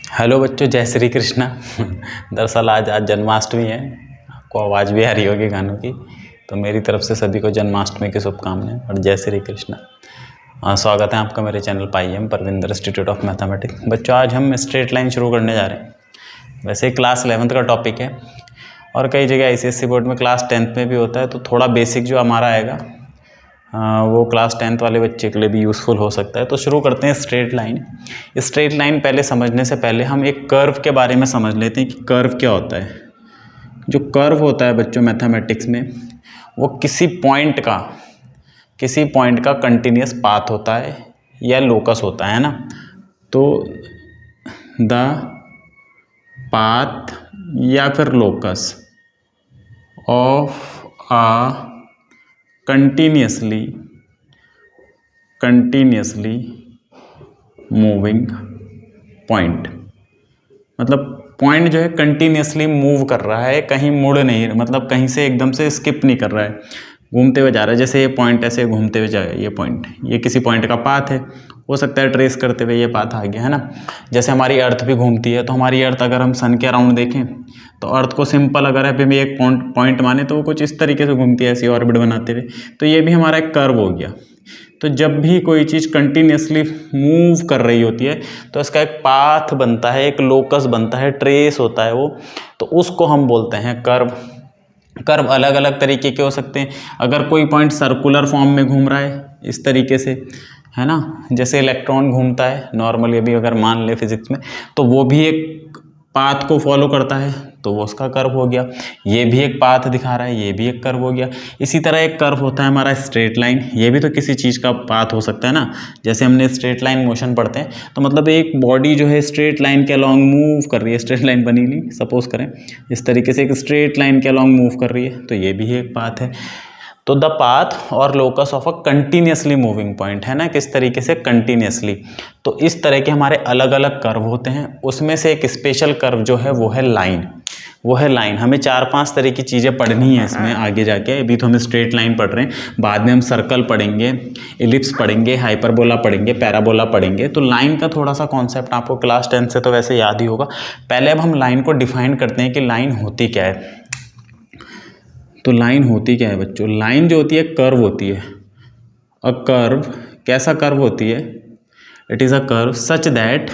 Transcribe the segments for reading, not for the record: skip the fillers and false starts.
Hello बच्चों, जय श्री कृष्णा। दरअसल आज जन्माष्टमी है। आपको आवाज़ भी आ रही होगी गानों की। तो मेरी तरफ से सभी को जन्माष्टमी की शुभकामनाएं और जय श्री कृष्णा। स्वागत है आपका मेरे channel PIM Parvinder institute of mathematics. बच्चों, आज हम स्ट्रेट लाइन शुरू करने जा रहे हैं। वैसे क्लास 11th का टॉपिक है और कई जगह आईसीएसई बोर्ड में क्लास 10th में भी होता है, तो थोड़ा बेसिक जो हमारा आएगा वो क्लास 10th वाले बच्चे के लिए भी यूज़फुल हो सकता है। तो शुरू करते हैं स्ट्रेट लाइन। स्ट्रेट लाइन पहले समझने से पहले हम एक कर्व के बारे में समझ लेते हैं कि कर्व क्या होता है। जो कर्व होता है बच्चों मैथमेटिक्स में, वो किसी पॉइंट का कंटिन्यूस पाथ होता है या लोकस होता है ना। तो द पाथ या फिर locus of a continuously moving point, मतलब पॉइंट जो है कंटिन्यूसली मूव कर रहा है, कहीं मुड़ नहीं, मतलब कहीं से एकदम से स्किप नहीं कर रहा है, घूमते हुए जा रहा है। जैसे ये पॉइंट ऐसे घूमते हुए जाएगा, ये किसी पॉइंट का पाथ है, हो सकता है ट्रेस करते हुए ये पाथ आ गया है ना। जैसे हमारी अर्थ भी घूमती है, तो हमारी अर्थ अगर हम सन के अराउंड देखें तो अर्थ को सिंपल अगर है भी एक पॉइंट माने तो वो कुछ इस तरीके से घूमती है, ऐसी ऑर्बिट बनाते हुए। तो ये भी हमारा एक कर्व हो गया। तो जब भी कोई चीज़ कंटिन्यूसली मूव कर रही होती है तो इसका एक पाथ बनता है, एक लोकस बनता है, ट्रेस होता है वो, तो उसको हम बोलते हैं कर्व। कर्व अलग अलग तरीके के हो सकते हैं। अगर कोई पॉइंट सर्कुलर फॉर्म में घूम रहा है इस तरीके से, है ना, जैसे इलेक्ट्रॉन घूमता है नॉर्मली, अभी अगर मान ले फिजिक्स में, तो वो भी एक पाथ को फॉलो करता है, तो वो उसका कर्व हो गया। ये भी एक पाथ दिखा रहा है, ये भी एक कर्व हो गया। इसी तरह एक कर्व होता है हमारा स्ट्रेट लाइन, ये भी तो किसी चीज़ का पाथ हो सकता है ना। जैसे हमने स्ट्रेट लाइन मोशन पढ़ते हैं, तो मतलब एक बॉडी जो है स्ट्रेट लाइन के अलॉन्ग मूव कर रही है, स्ट्रेट लाइन बनी नहीं, सपोज करें इस तरीके से एक स्ट्रेट लाइन के अलॉन्ग मूव कर रही है, तो ये भी एक पाथ है। तो द पाथ और locus of a continuously moving point, है ना, किस तरीके से कंटिन्यूसली। तो इस तरह के हमारे अलग अलग कर्व होते हैं, उसमें से एक स्पेशल कर्व जो है वो है लाइन। हमें 4-5 तरह की चीज़ें पढ़नी है इसमें आगे जाके। अभी तो हम स्ट्रेट लाइन पढ़ रहे हैं, बाद में हम सर्कल पढ़ेंगे, इलिप्स पढ़ेंगे, हाइपरबोला पढ़ेंगे, पैराबोला पढ़ेंगे। तो लाइन का थोड़ा सा कॉन्सेप्ट आपको क्लास 10 से तो वैसे याद ही होगा। पहले अब हम लाइन को डिफाइन करते हैं कि लाइन होती क्या है। तो लाइन होती क्या है बच्चों? लाइन जो होती है कर्व होती है। अ कर्व कैसा कर्व होती है? It is a curve such that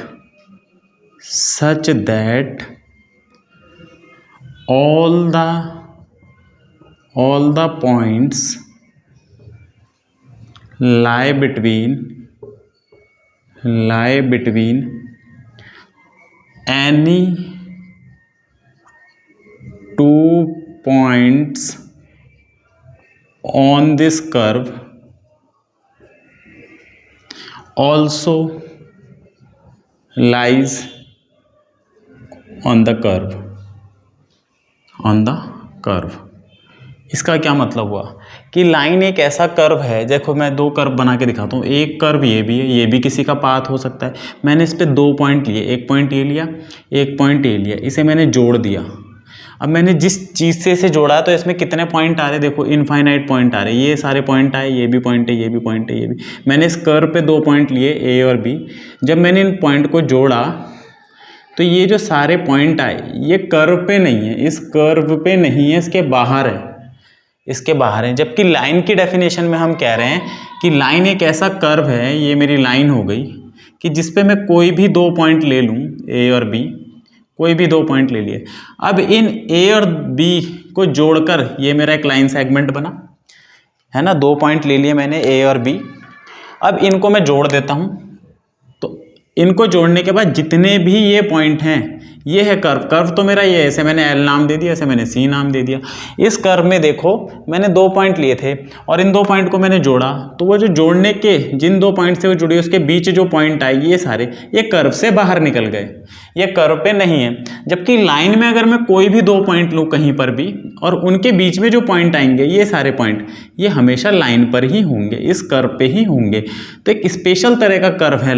all the points lie between any two points on this curve also lies on the curve. इसका क्या मतलब हुआ कि लाइन एक ऐसा कर्व है। देखो मैं दो कर्व बना के दिखाता हूँ। एक कर्व ये भी है, ये भी किसी का पाथ हो सकता है। मैंने इस पे 2 पॉइंट लिए, एक पॉइंट ये लिया, एक पॉइंट ये लिया, इसे मैंने जोड़ दिया। अब मैंने जिस चीज़ से इसे जोड़ा तो इसमें कितने पॉइंट आ रहे, देखो इनफाइनाइट पॉइंट आ रहे, ये सारे पॉइंट आए, ये भी पॉइंट है, ये भी पॉइंट है, ये भी। मैंने इस कर्व पे 2 पॉइंट लिए, ए और बी। जब मैंने इन पॉइंट को जोड़ा तो ये जो सारे पॉइंट आए ये कर्व पे नहीं है, इस कर्व पे नहीं है, इसके बाहर है, जबकि लाइन की डेफिनेशन में हम कह रहे हैं कि लाइन एक ऐसा कर्व है, ये मेरी लाइन हो गई, कि जिस पे मैं कोई भी 2 पॉइंट ले लूँ, ए और बी, कोई भी 2 पॉइंट ले लिए। अब इन ए और बी को जोड़कर ये मेरा एक लाइन सेगमेंट बना, है ना। 2 पॉइंट ले लिए मैंने, ए और बी। अब इनको मैं जोड़ देता हूँ, तो इनको जोड़ने के बाद जितने भी ये पॉइंट हैं, ये है कर्व तो मेरा ये है, ऐसे मैंने एल नाम दे दिया, ऐसे मैंने सी नाम दे दिया। इस कर्व में देखो मैंने 2 पॉइंट लिए थे और इन 2 पॉइंट को मैंने जोड़ा, तो वो जो जोड़ने के जिन 2 पॉइंट से वो जुड़ी उसके बीच जो पॉइंट आए ये सारे ये कर्व से बाहर निकल गए, ये कर्व पे नहीं है। जबकि लाइन में अगर मैं कोई भी 2 पॉइंट लूँ कहीं पर भी और उनके बीच में जो पॉइंट आएंगे ये सारे पॉइंट ये हमेशा लाइन पर ही होंगे, इस कर्व पे ही होंगे। तो एक स्पेशल तरह का कर्व है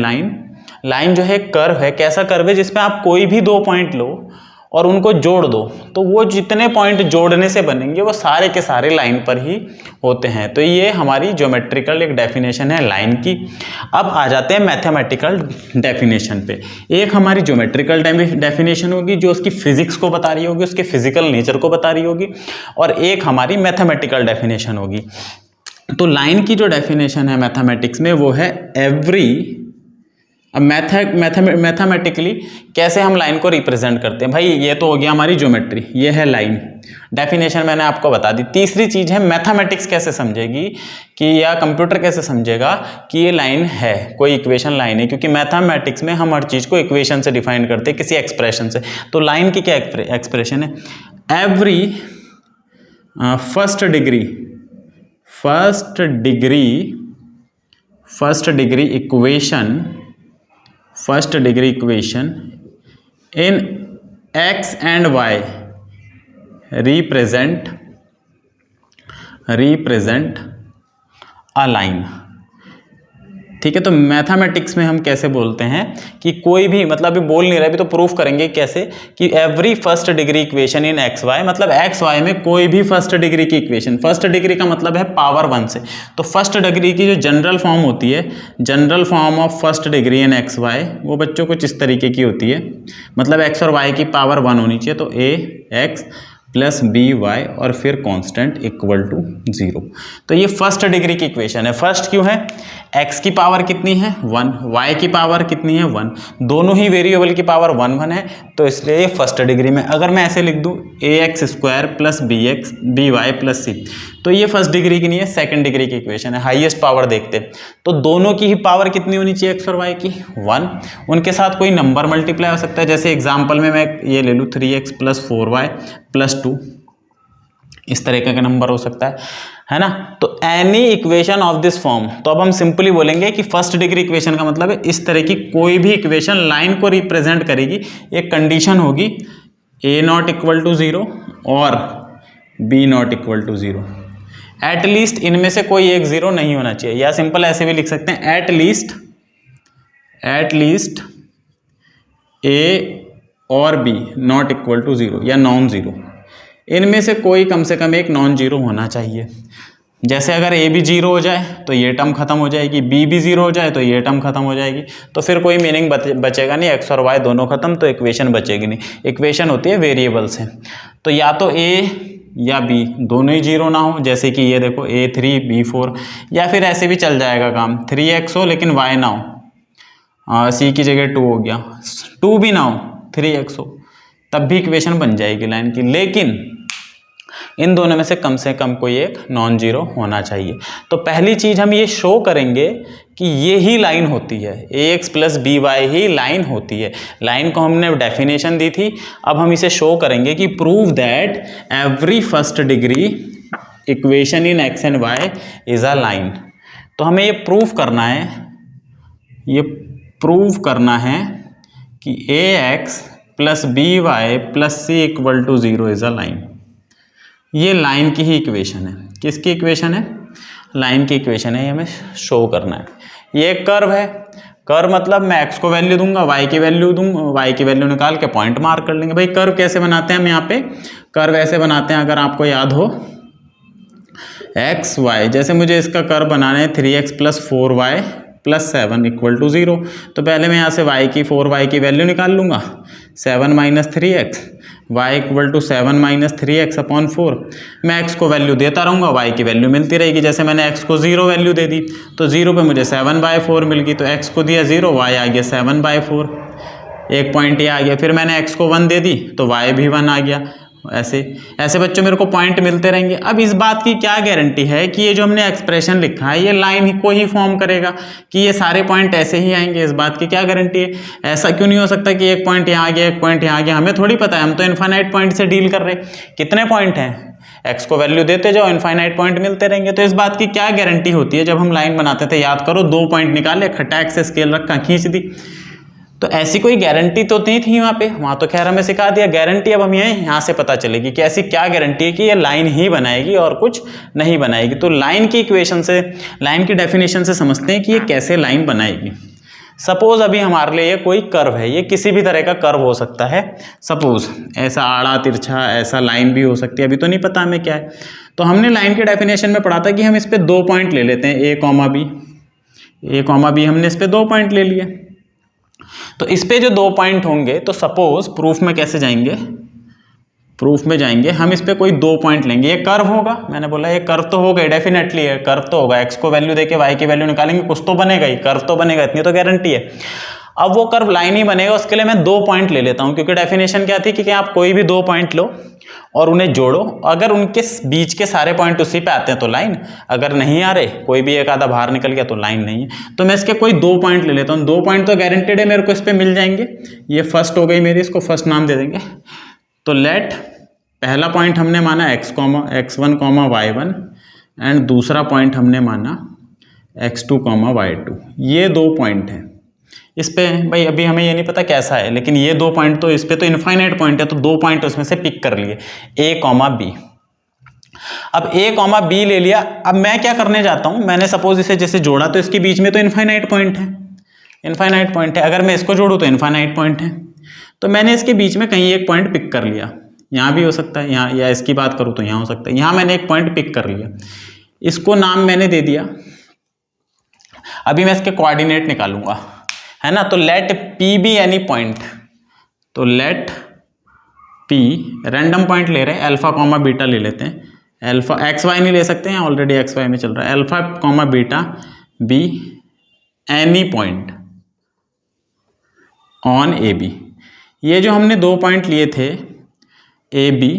लाइन जो है कर्व है। कैसा कर्व है? जिसमें आप कोई भी 2 पॉइंट लो और उनको जोड़ दो, तो वो जितने पॉइंट जोड़ने से बनेंगे वो सारे के सारे लाइन पर ही होते हैं। तो ये हमारी ज्योमेट्रिकल एक डेफिनेशन है लाइन की। अब आ जाते हैं मैथमेटिकल डेफिनेशन पे। एक हमारी ज्योमेट्रिकल डेफिनेशन होगी जो उसकी फिजिक्स को बता रही होगी, उसके फिजिकल नेचर को बता रही होगी, और एक हमारी मैथमेटिकल डेफिनेशन होगी। तो लाइन की जो डेफिनेशन है मैथमेटिक्स में वो है एवरी। अब मैथमेटिकली कैसे हम लाइन को रिप्रेजेंट करते हैं, भाई ये तो हो गया हमारी ज्योमेट्री, ये है लाइन, डेफिनेशन मैंने आपको बता दी। तीसरी चीज है मैथमेटिक्स कैसे समझेगी कि, या कंप्यूटर कैसे समझेगा कि ये लाइन है, कोई इक्वेशन लाइन है, क्योंकि मैथमेटिक्स में हम हर चीज को इक्वेशन से डिफाइन करते हैं, किसी एक्सप्रेशन से। तो लाइन की क्या एक्सप्रेशन है, every first degree equation in x and y represent a line. ठीक है, तो मैथमेटिक्स में हम कैसे बोलते हैं कि कोई भी, मतलब अभी बोल नहीं रहे, अभी तो प्रूफ करेंगे कैसे, कि every first degree equation in x y, मतलब एक्स वाई में कोई भी फर्स्ट डिग्री की इक्वेशन, फर्स्ट डिग्री का मतलब है पावर 1 से, तो फर्स्ट डिग्री की जो जनरल फॉर्म होती है, general form of first degree in x y, वो बच्चों कुछ इस तरीके की होती है, मतलब एक्स और वाई की पावर 1 होनी चाहिए, तो ए एक्स प्लस बी वाई और फिर कांस्टेंट इक्वल टू 0। तो ये फर्स्ट डिग्री की इक्वेशन है। फर्स्ट क्यों है, x की पावर कितनी है 1, y की पावर कितनी है 1, दोनों ही वेरिएबल की पावर 1 1 है, तो इसलिए ये फर्स्ट डिग्री में। अगर मैं ऐसे लिख दूं ax² plus B Y plus C, तो ये फर्स्ट डिग्री की नहीं है, सेकंड डिग्री की इक्वेशन है। हाईएस्ट पावर देखते हैं तो दोनों की ही पावर कितनी होनी चाहिए x और y की 1, उनके साथ कोई नंबर मल्टीप्लाई हो सकता है, जैसे एग्जाम्पल में मैं ये ले लूँ 3x प्लस 4y प्लस 2, इस तरीके का नंबर हो सकता है ना। तो any equation of this form, तो अब हम सिंपली बोलेंगे कि फर्स्ट डिग्री इक्वेशन का मतलब है इस तरह की कोई भी इक्वेशन लाइन को रिप्रेजेंट करेगी। एक कंडीशन होगी a0 इक्वल टू 0 और b0 इक्वल टू 0, एटलीस्ट इनमें से कोई एक 0 नहीं होना चाहिए, या सिंपल ऐसे भी लिख सकते हैं एटलीस्ट a और b नॉट इक्वल टू 0 या नॉन 0, इनमें से कोई कम से कम एक नॉन 0 होना चाहिए। जैसे अगर a भी 0 हो जाए तो ये टर्म खत्म हो जाएगी, b भी 0 हो जाए तो ये टर्म खत्म हो जाएगी, तो फिर कोई मीनिंग बचेगा नहीं, x और y दोनों खत्म, तो इक्वेशन बचेगी नहीं। इक्वेशन होती है वेरिएबल से, तो या तो a या b दोनों ही 0 ना हो, जैसे कि ये देखो a3 b4, या फिर ऐसे भी चल जाएगा काम 3x हो लेकिन y ना हो, c की जगह 2 हो गया, 2 भी ना हो 3x हो, तब भी इक्वेशन बन जाएगी लाइन की। लेकिन इन दोनों में से कम कोई एक नॉन 0 होना चाहिए। तो पहली चीज हम ये शो करेंगे कि ये ही लाइन होती है, ax प्लस बी वाई ही लाइन होती है। लाइन को हमने डेफिनेशन दी थी, अब हम इसे शो करेंगे कि prove that every first degree equation in x and y is a line. तो हमें ये प्रूव करना है कि ax plus B Y plus C equal to 0 is a line. ये लाइन की ही इक्वेशन है। किसकी इक्वेशन है, लाइन की इक्वेशन है, ये हमें शो करना है। ये एक कर्व है, कर्व मतलब मैं x को वैल्यू दूंगा, y की वैल्यू दूंगा, y की वैल्यू निकाल के पॉइंट मार्क कर लेंगे। भाई कर्व कैसे बनाते हैं हम यहाँ पे, कर्व ऐसे बनाते हैं, अगर आपको याद हो x y, जैसे मुझे इसका कर्व बनाना है 3x plus 4y plus 7 equal to 0, तो पहले मैं यहाँ से y की 4y की वैल्यू निकाल लूँगा, 7 minus 3x, y equal to 7 minus 3x upon 4। मैं x को वैल्यू देता रहूँगा, y की वैल्यू मिलती रहेगी। जैसे मैंने x को 0 वैल्यू दे दी तो 0 पे मुझे 7/4 मिल गई, तो x को दिया 0, y आ गया 7/4, एक पॉइंट ये आ गया। फिर मैंने x को 1 दे दी तो y भी 1 आ गया। ऐसे बच्चों मेरे को पॉइंट मिलते रहेंगे। अब इस बात की क्या गारंटी है कि ये जो हमने एक्सप्रेशन लिखा है ये लाइन ही को ही फॉर्म करेगा, कि ये सारे पॉइंट ऐसे ही आएंगे, इस बात की क्या गारंटी है। ऐसा क्यों नहीं हो सकता कि एक पॉइंट यहाँ आ गया, एक पॉइंट यहाँ आ गया, हमें थोड़ी पता है, हम तो इनफाइनाइट पॉइंट से डील कर रहे हैं। कितने पॉइंट हैं, x को वैल्यू देते जाओ, इनफाइनाइट पॉइंट मिलते रहेंगे। तो इस बात की क्या गारंटी होती है, जब हम लाइन बनाते थे याद करो, 2 पॉइंट निकाले, खटाक से स्केल रखा, खींच दी, तो ऐसी कोई गारंटी तो नहीं थी वहाँ तो खैर हमें सिखा दिया। गारंटी अब हम यहाँ से पता चलेगी कि ऐसी क्या गारंटी है कि ये लाइन ही बनाएगी और कुछ नहीं बनाएगी। तो लाइन की इक्वेशन से, लाइन की डेफिनेशन से समझते हैं कि ये कैसे लाइन बनाएगी। सपोज अभी हमारे लिए ये कोई कर्व है, ये किसी भी तरह का कर्व हो सकता है, सपोज ऐसा आड़ा तिरछा, ऐसा लाइन भी हो सकती है, अभी तो नहीं पता हमें क्या है। तो हमने लाइन के डेफिनेशन में पढ़ा था कि हम इस पे 2 पॉइंट ले लेते हैं, ए कॉमा बी, हमने इस पे 2 पॉइंट ले लिए। तो इस पे जो 2 पॉइंट होंगे, तो सपोज प्रूफ में कैसे जाएंगे, प्रूफ में जाएंगे हम, इस पे कोई 2 पॉइंट लेंगे, ये कर्व होगा, मैंने बोला ये कर्व तो होगा, डेफिनेटली है कर्व तो होगा, एक्स को वैल्यू देके वाई की वैल्यू निकालेंगे, कुछ तो बनेगा ही, कर्व तो बनेगा, इतनी तो गारंटी है। अब वो कर्व लाइन ही बनेगा, उसके लिए मैं 2 पॉइंट ले लेता हूं, क्योंकि डेफिनेशन क्या थी कि आप कोई भी 2 पॉइंट लो और उन्हें जोड़ो, अगर उनके बीच के सारे पॉइंट उसी पे आते हैं तो लाइन, अगर नहीं आ रहे, कोई भी एक आधा बाहर निकल गया तो लाइन नहीं है। तो मैं इसके कोई 2 पॉइंट ले लेता हूँ, 2 पॉइंट तो गारंटेड है मेरे को इस पे मिल जाएंगे। ये फर्स्ट हो गई मेरी, इसको फर्स्ट नाम दे देंगे। तो लेट पहला पॉइंट हमने माना x1, y1 एंड दूसरा पॉइंट हमने माना x2, y2। ये 2 पॉइंट हैं। इस पे भाई अभी हमें ये नहीं पता कैसा है, लेकिन ये 2 पॉइंट तो इस पे तो इनफाइनाइट पॉइंट है, तो 2 पॉइंट उसमें से पिक कर लिए, a, b। अब a, b ले लिया। अब मैं क्या करने जाता हूं, मैंने सपोज इसे जैसे जोड़ा तो इसके बीच में तो इनफाइनाइट पॉइंट है, इनफाइनाइट पॉइंट है। अगर मैं इसको जोड़ूं तो इनफाइनाइट पॉइंट है, तो मैंने इसके बीच में कहीं एक पॉइंट पिक कर लिया, यहाँ भी हो सकता है, यहाँ, या इसकी बात करूँ तो यहाँ हो सकता है, यहाँ मैंने एक पॉइंट पिक कर लिया, इसको नाम मैंने दे दिया। अभी मैं इसके कोऑर्डिनेट निकालूंगा, है ना। तो let p be any point, तो लेट पी रैंडम पॉइंट ले रहे हैं, अल्फा कॉमा बीटा ले लेते हैं, अल्फा एक्स वाई नहीं ले सकते हैं, ऑलरेडी एक्स वाई में चल रहा है, alpha comma beta be any point on A B. ये जो हमने 2 पॉइंट लिए थे ए बी,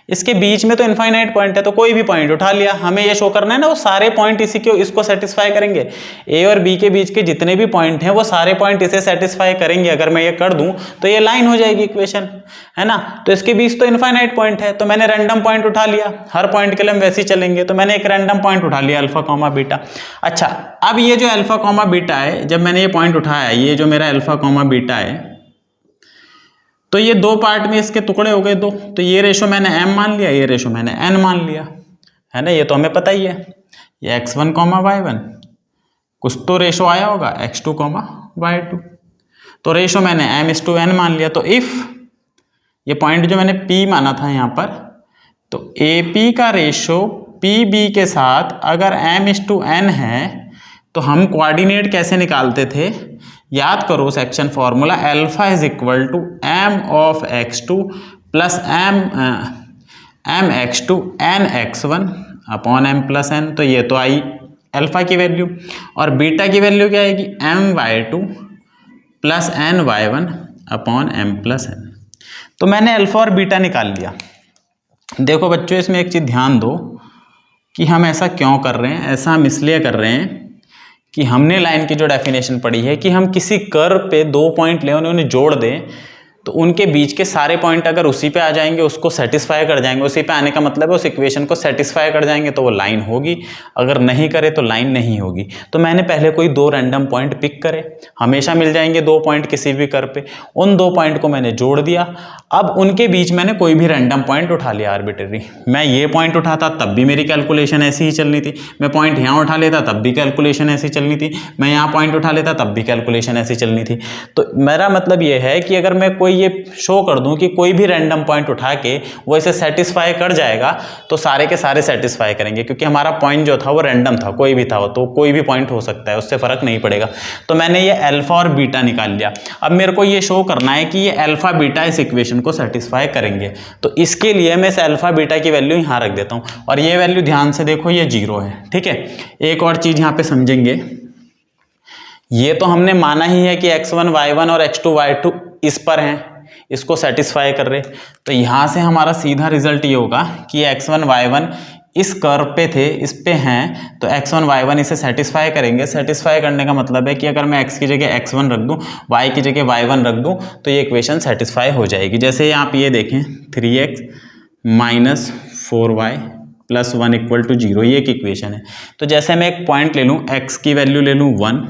इसके बीच में तो इनफाइनाइट पॉइंट है, तो कोई भी पॉइंट उठा लिया, हमें ये शो करना है ना वो सारे पॉइंट इसी के इसको सेटिस्फाई करेंगे। ए और बी के बीच के जितने भी पॉइंट हैं वो सारे पॉइंट इसे सेटिस्फाई करेंगे। अगर मैं ये कर दूं तो ये लाइन हो जाएगी इक्वेशन, है ना। तो इसके बीच तो इनफाइनाइट पॉइंट है, तो मैंने रैंडम पॉइंट उठा लिया, हर पॉइंट के लिए हम वैसे ही चलेंगे, तो मैंने एक रैंडम पॉइंट उठा लिया अल्फा कॉमा बीटा। अच्छा, अब ये जो अल्फा कॉमा बीटा है, जब मैंने ये पॉइंट उठाया, ये जो मेरा अल्फा कॉमा बीटा है, तो ये 2 पार्ट में इसके टुकड़े हो गए 2, तो ये रेशो मैंने m मान लिया, ये रेशो मैंने n मान लिया, है ना। ये तो हमें पता ही है, ये x1, y1, कुछ तो रेशो आया होगा x2, y2, तो रेशो मैंने m:n मान लिया। तो इफ ये पॉइंट जो मैंने p माना था यहाँ पर, तो AP का रेशो PB के साथ अगर m:n है, तो हम कोऑर्डिनेट कैसे निकालते थे, याद करो section formula, alpha is equal to m of x2 plus m x2 n x1 upon m plus n। तो ये तो आई अल्फा की वैल्यू, और बीटा की वैल्यू क्या आएगी, m y2 plus n y1 upon m plus n। तो मैंने अल्फा और बीटा निकाल लिया। देखो बच्चों, इसमें एक चीज़ ध्यान दो कि हम ऐसा क्यों कर रहे हैं। ऐसा हम इसलिए कर रहे हैं कि हमने लाइन की जो डेफिनेशन पढ़ी है कि हम किसी कर्व पे 2 पॉइंट लें, उन्हें जोड़ दें, तो उनके बीच के सारे पॉइंट अगर उसी पे आ जाएंगे, उसको सेटिस्फाई कर जाएंगे, उसी पे आने का मतलब है उस इक्वेशन को सेटिस्फाई कर जाएंगे, तो वो लाइन होगी। अगर नहीं करे तो लाइन नहीं होगी। तो मैंने पहले कोई 2 रैंडम पॉइंट पिक करे, हमेशा मिल जाएंगे 2 पॉइंट किसी भी कर्व पे, उन 2 पॉइंट को मैंने जोड़ दिया। अब उनके बीच मैंने कोई भी रैंडम पॉइंट उठा लिया आर्बिट्रेरी। मैं ये पॉइंट उठाता तब भी मेरी कैलकुलेशन ऐसी ही चलनी थी, मैं पॉइंट यहाँ उठा लेता तब भी कैलकुलेशन ऐसी चलनी थी, मैं यहाँ पॉइंट उठा लेता तब भी कैलकुलेशन ऐसी चलनी थी। तो मेरा मतलब ये है कि अगर मैं कोई ये शो कर दूं कि कोई भी रैंडम पॉइंट उठा के वो इसे सेटिस्फाई कर जाएगा, तो सारे के सारे सेटिस्फाई करेंगे, क्योंकि हमारा पॉइंट जो था वो रैंडम था, कोई भी था वो, तो कोई भी पॉइंट हो सकता है, उससे फर्क नहीं पड़ेगा। तो मैंने ये अल्फा और बीटा निकाल लिया। अब मेरे को ये शो करना है कि ये अल्फा बीटा इस इक्वेशन को सेटिस्फाई करेंगे, तो इसके लिए मैं इस अल्फा बीटा की वैल्यू यहाँ रख देता हूँ, और ये वैल्यू ध्यान से देखो, ये 0 है, ठीक है। एक और चीज यहाँ पे समझेंगे, ये तो हमने माना ही है कि x1 y1 और x2 y2 इस पर हैं, इसको सेटिस्फाई कर रहे, तो यहाँ से हमारा सीधा रिजल्ट ये होगा कि x1 y1 इस कर्व पे थे, इस पे हैं, तो x1 y1 इसे सेटिस्फाई करेंगे। सेटिस्फाई करने का मतलब है कि अगर मैं x की जगह x1 रख दूं, y की जगह y1 रख दूं, तो ये इक्वेशन सेटिस्फाई हो जाएगी। जैसे आप ये देखें 3x minus 4y plus 1 equal to 0, ये एक इक्वेशन है। तो जैसे मैं एक पॉइंट ले लूँ, x की वैल्यू ले लूँ 1,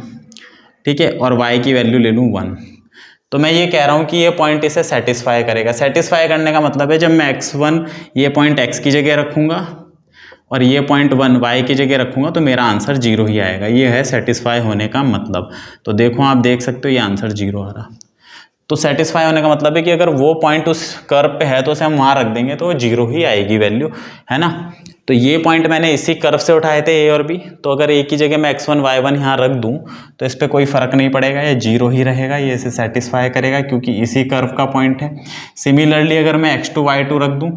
ठीक है, और y की वैल्यू ले लूँ 1, तो मैं ये कह रहा हूँ कि ये पॉइंट इसे सेटिस्फाई करेगा। सेटिस्फाई करने का मतलब है जब मैं x1 ये पॉइंट x की जगह रखूँगा और ये पॉइंट 1 वाई की जगह रखूँगा तो मेरा आंसर 0 ही आएगा। ये है सेटिस्फाई होने का मतलब। तो देखो आप देख सकते हो ये आंसर 0 आ रहा। तो सेटिस्फाई होने का मतलब है कि अगर वो पॉइंट उस कर्व पे है तो उसे हम वहाँ रख देंगे तो वो 0 ही आएगी वैल्यू, है ना। तो ये पॉइंट मैंने इसी कर्व से उठाए थे ए और बी, तो अगर ए की जगह मैं x1 y1 यहाँ रख दूँ तो इस पर कोई फ़र्क नहीं पड़ेगा, ये 0 ही रहेगा, ये इसे सेटिस्फाई करेगा क्योंकि इसी कर्व का पॉइंट है। सिमिलरली अगर मैं x2 y2 रख दूँ,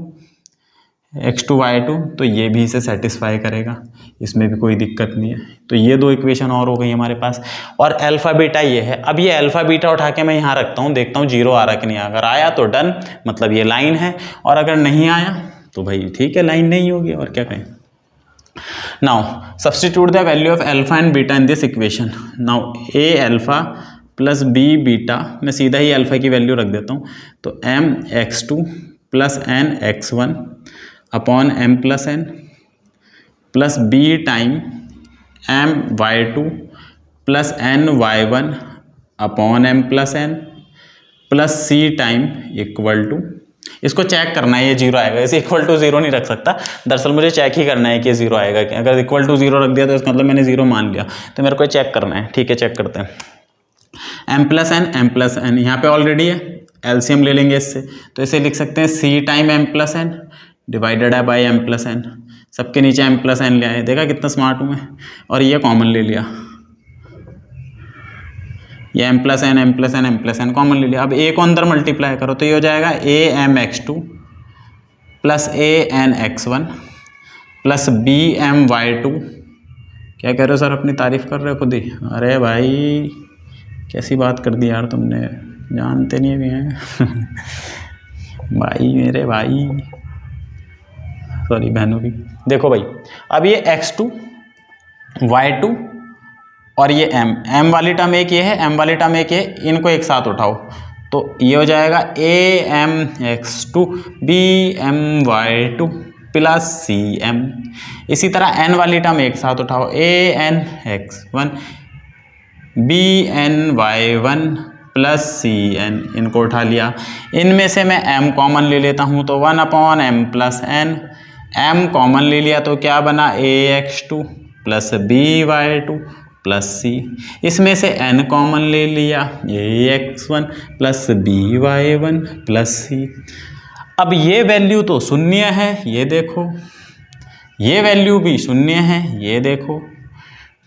x2 y2, तो ये भी इसे सेटिस्फाई करेगा, इसमें भी कोई दिक्कत नहीं है। तो ये दो इक्वेशन और हो गई हमारे पास। और अल्फा बीटा ये है। अब ये अल्फा बीटा उठा के मैं यहाँ रखता हूँ, देखता हूँ 0 आ रहा कि नहीं। अगर आया तो डन, मतलब ये लाइन है, और अगर नहीं आया तो भाई ठीक है, लाइन नहीं होगी, और क्या कहें। Now substitute the value of alpha and beta in this equation. Now a alpha plus b beta, मैं सीधा ही अल्फा की वैल्यू रख देता हूँ, तो m x2 plus n x1 upon m plus n plus b time m y2 plus n y1 upon m plus n plus c time equal to, इसको check करना है ये 0 आएगा, इसे इक्वल टू 0 नहीं रख सकता, दरअसल मुझे चेक ही करना है कि ये 0 आएगा कि। अगर इक्वल टू 0 रख दिया तो इसका मतलब मैंने 0 मान लिया, तो मेरे को चेक करना है। ठीक है, चेक करते हैं। एम प्लस एन यहाँ पे ऑलरेडी है, एलसीएम ले लेंगे इससे, तो इसे लिख सकते हैं C time M plus N divided है बाई एम प्लस एन। सबके नीचे एम प्लस एन ले आए, देखा कितना स्मार्ट हूँ मैं। और ये कॉमन ले लिया, ये एम प्लस एन कॉमन ले लिया। अब ए को अंदर मल्टीप्लाई करो तो ये हो जाएगा a m x2 plus a n x1 plus b m y2। क्या कह रहे हो सर, अपनी तारीफ कर रहे हो खुद ही? अरे भाई कैसी बात कर दी यार तुमने, जानते नहीं भी हैं भाई मेरे भाई, सॉरी बहनों भी। देखो भाई, अब ये x2 y2 और ये m वाली टर्म एक ये है, m वाली टर्म एक ये, इनको एक साथ उठाओ तो ये हो जाएगा a m x2 b m y2 plus C m। इसी तरह n वाली टर्म एक साथ उठाओ, a n x1 b n y1 plus C n, इनको उठा लिया। इनमें से मैं m कॉमन ले लेता हूँ तो 1 upon m plus n, m common ले लिया तो क्या बना a x2 plus b y2 plus C. इसमें से n कॉमन ले लिया, a x1 plus b y1 plus C. अब ये वैल्यू तो शून्य है, ये देखो, ये वैल्यू भी शून्य है, ये देखो।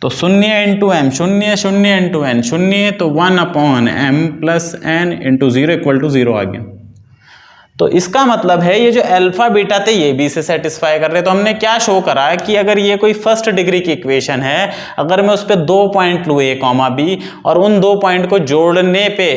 तो शून्य इंटू एम शून्य, शून्य इंटू एन शून्य, तो 1 upon m plus n into 0 equal to 0 आ गया। तो इसका मतलब है ये जो अल्फा बीटा थे ये भी इसे सेटिस्फाई कर रहे हैं। तो हमने क्या शो करा कि अगर ये कोई फर्स्ट डिग्री की इक्वेशन है, अगर मैं उस पर 2 पॉइंट लूँ a, b, और उन 2 पॉइंट को जोड़ने पे,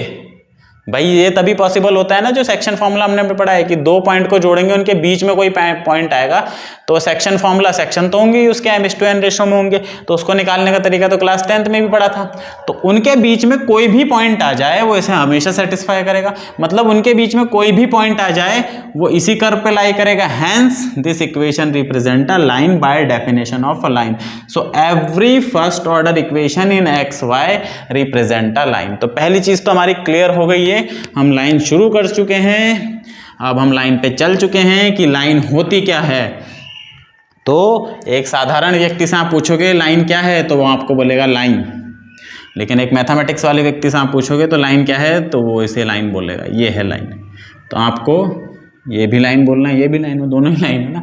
भाई ये तभी पॉसिबल होता है ना, जो सेक्शन फॉर्मूला हमने पढ़ा है कि 2 पॉइंट को जोड़ेंगे, उनके बीच में कोई पॉइंट आएगा तो सेक्शन फॉर्मूला, सेक्शन तो होंगे ही उसके m/n रेशो में होंगे, तो उसको निकालने का तरीका तो क्लास 10th में भी पढ़ा था। तो उनके बीच में कोई भी पॉइंट आ जाए वो इसे हमेशा सेटिस्फाई करेगा, मतलब उनके बीच में कोई भी पॉइंट आ जाए वो इसी कर्व पे लाई करेगा। Hence this equation represent a line by definition of a line. So every first order equation in x y represent a line. तो पहली चीज तो हमारी क्लियर हो गई है, हम लाइन शुरू कर चुके हैं, अब हम लाइन पे चल चुके हैं कि लाइन होती क्या है। तो एक साधारण व्यक्ति से आप पूछोगे लाइन क्या है तो वो आपको बोलेगा लाइन, लेकिन एक मैथमेटिक्स वाले व्यक्ति से आप पूछोगे तो लाइन क्या है तो वो इसे लाइन बोलेगा, ये है लाइन। तो आपको ये भी लाइन बोलना है, ये भी लाइन, दोनों ही लाइन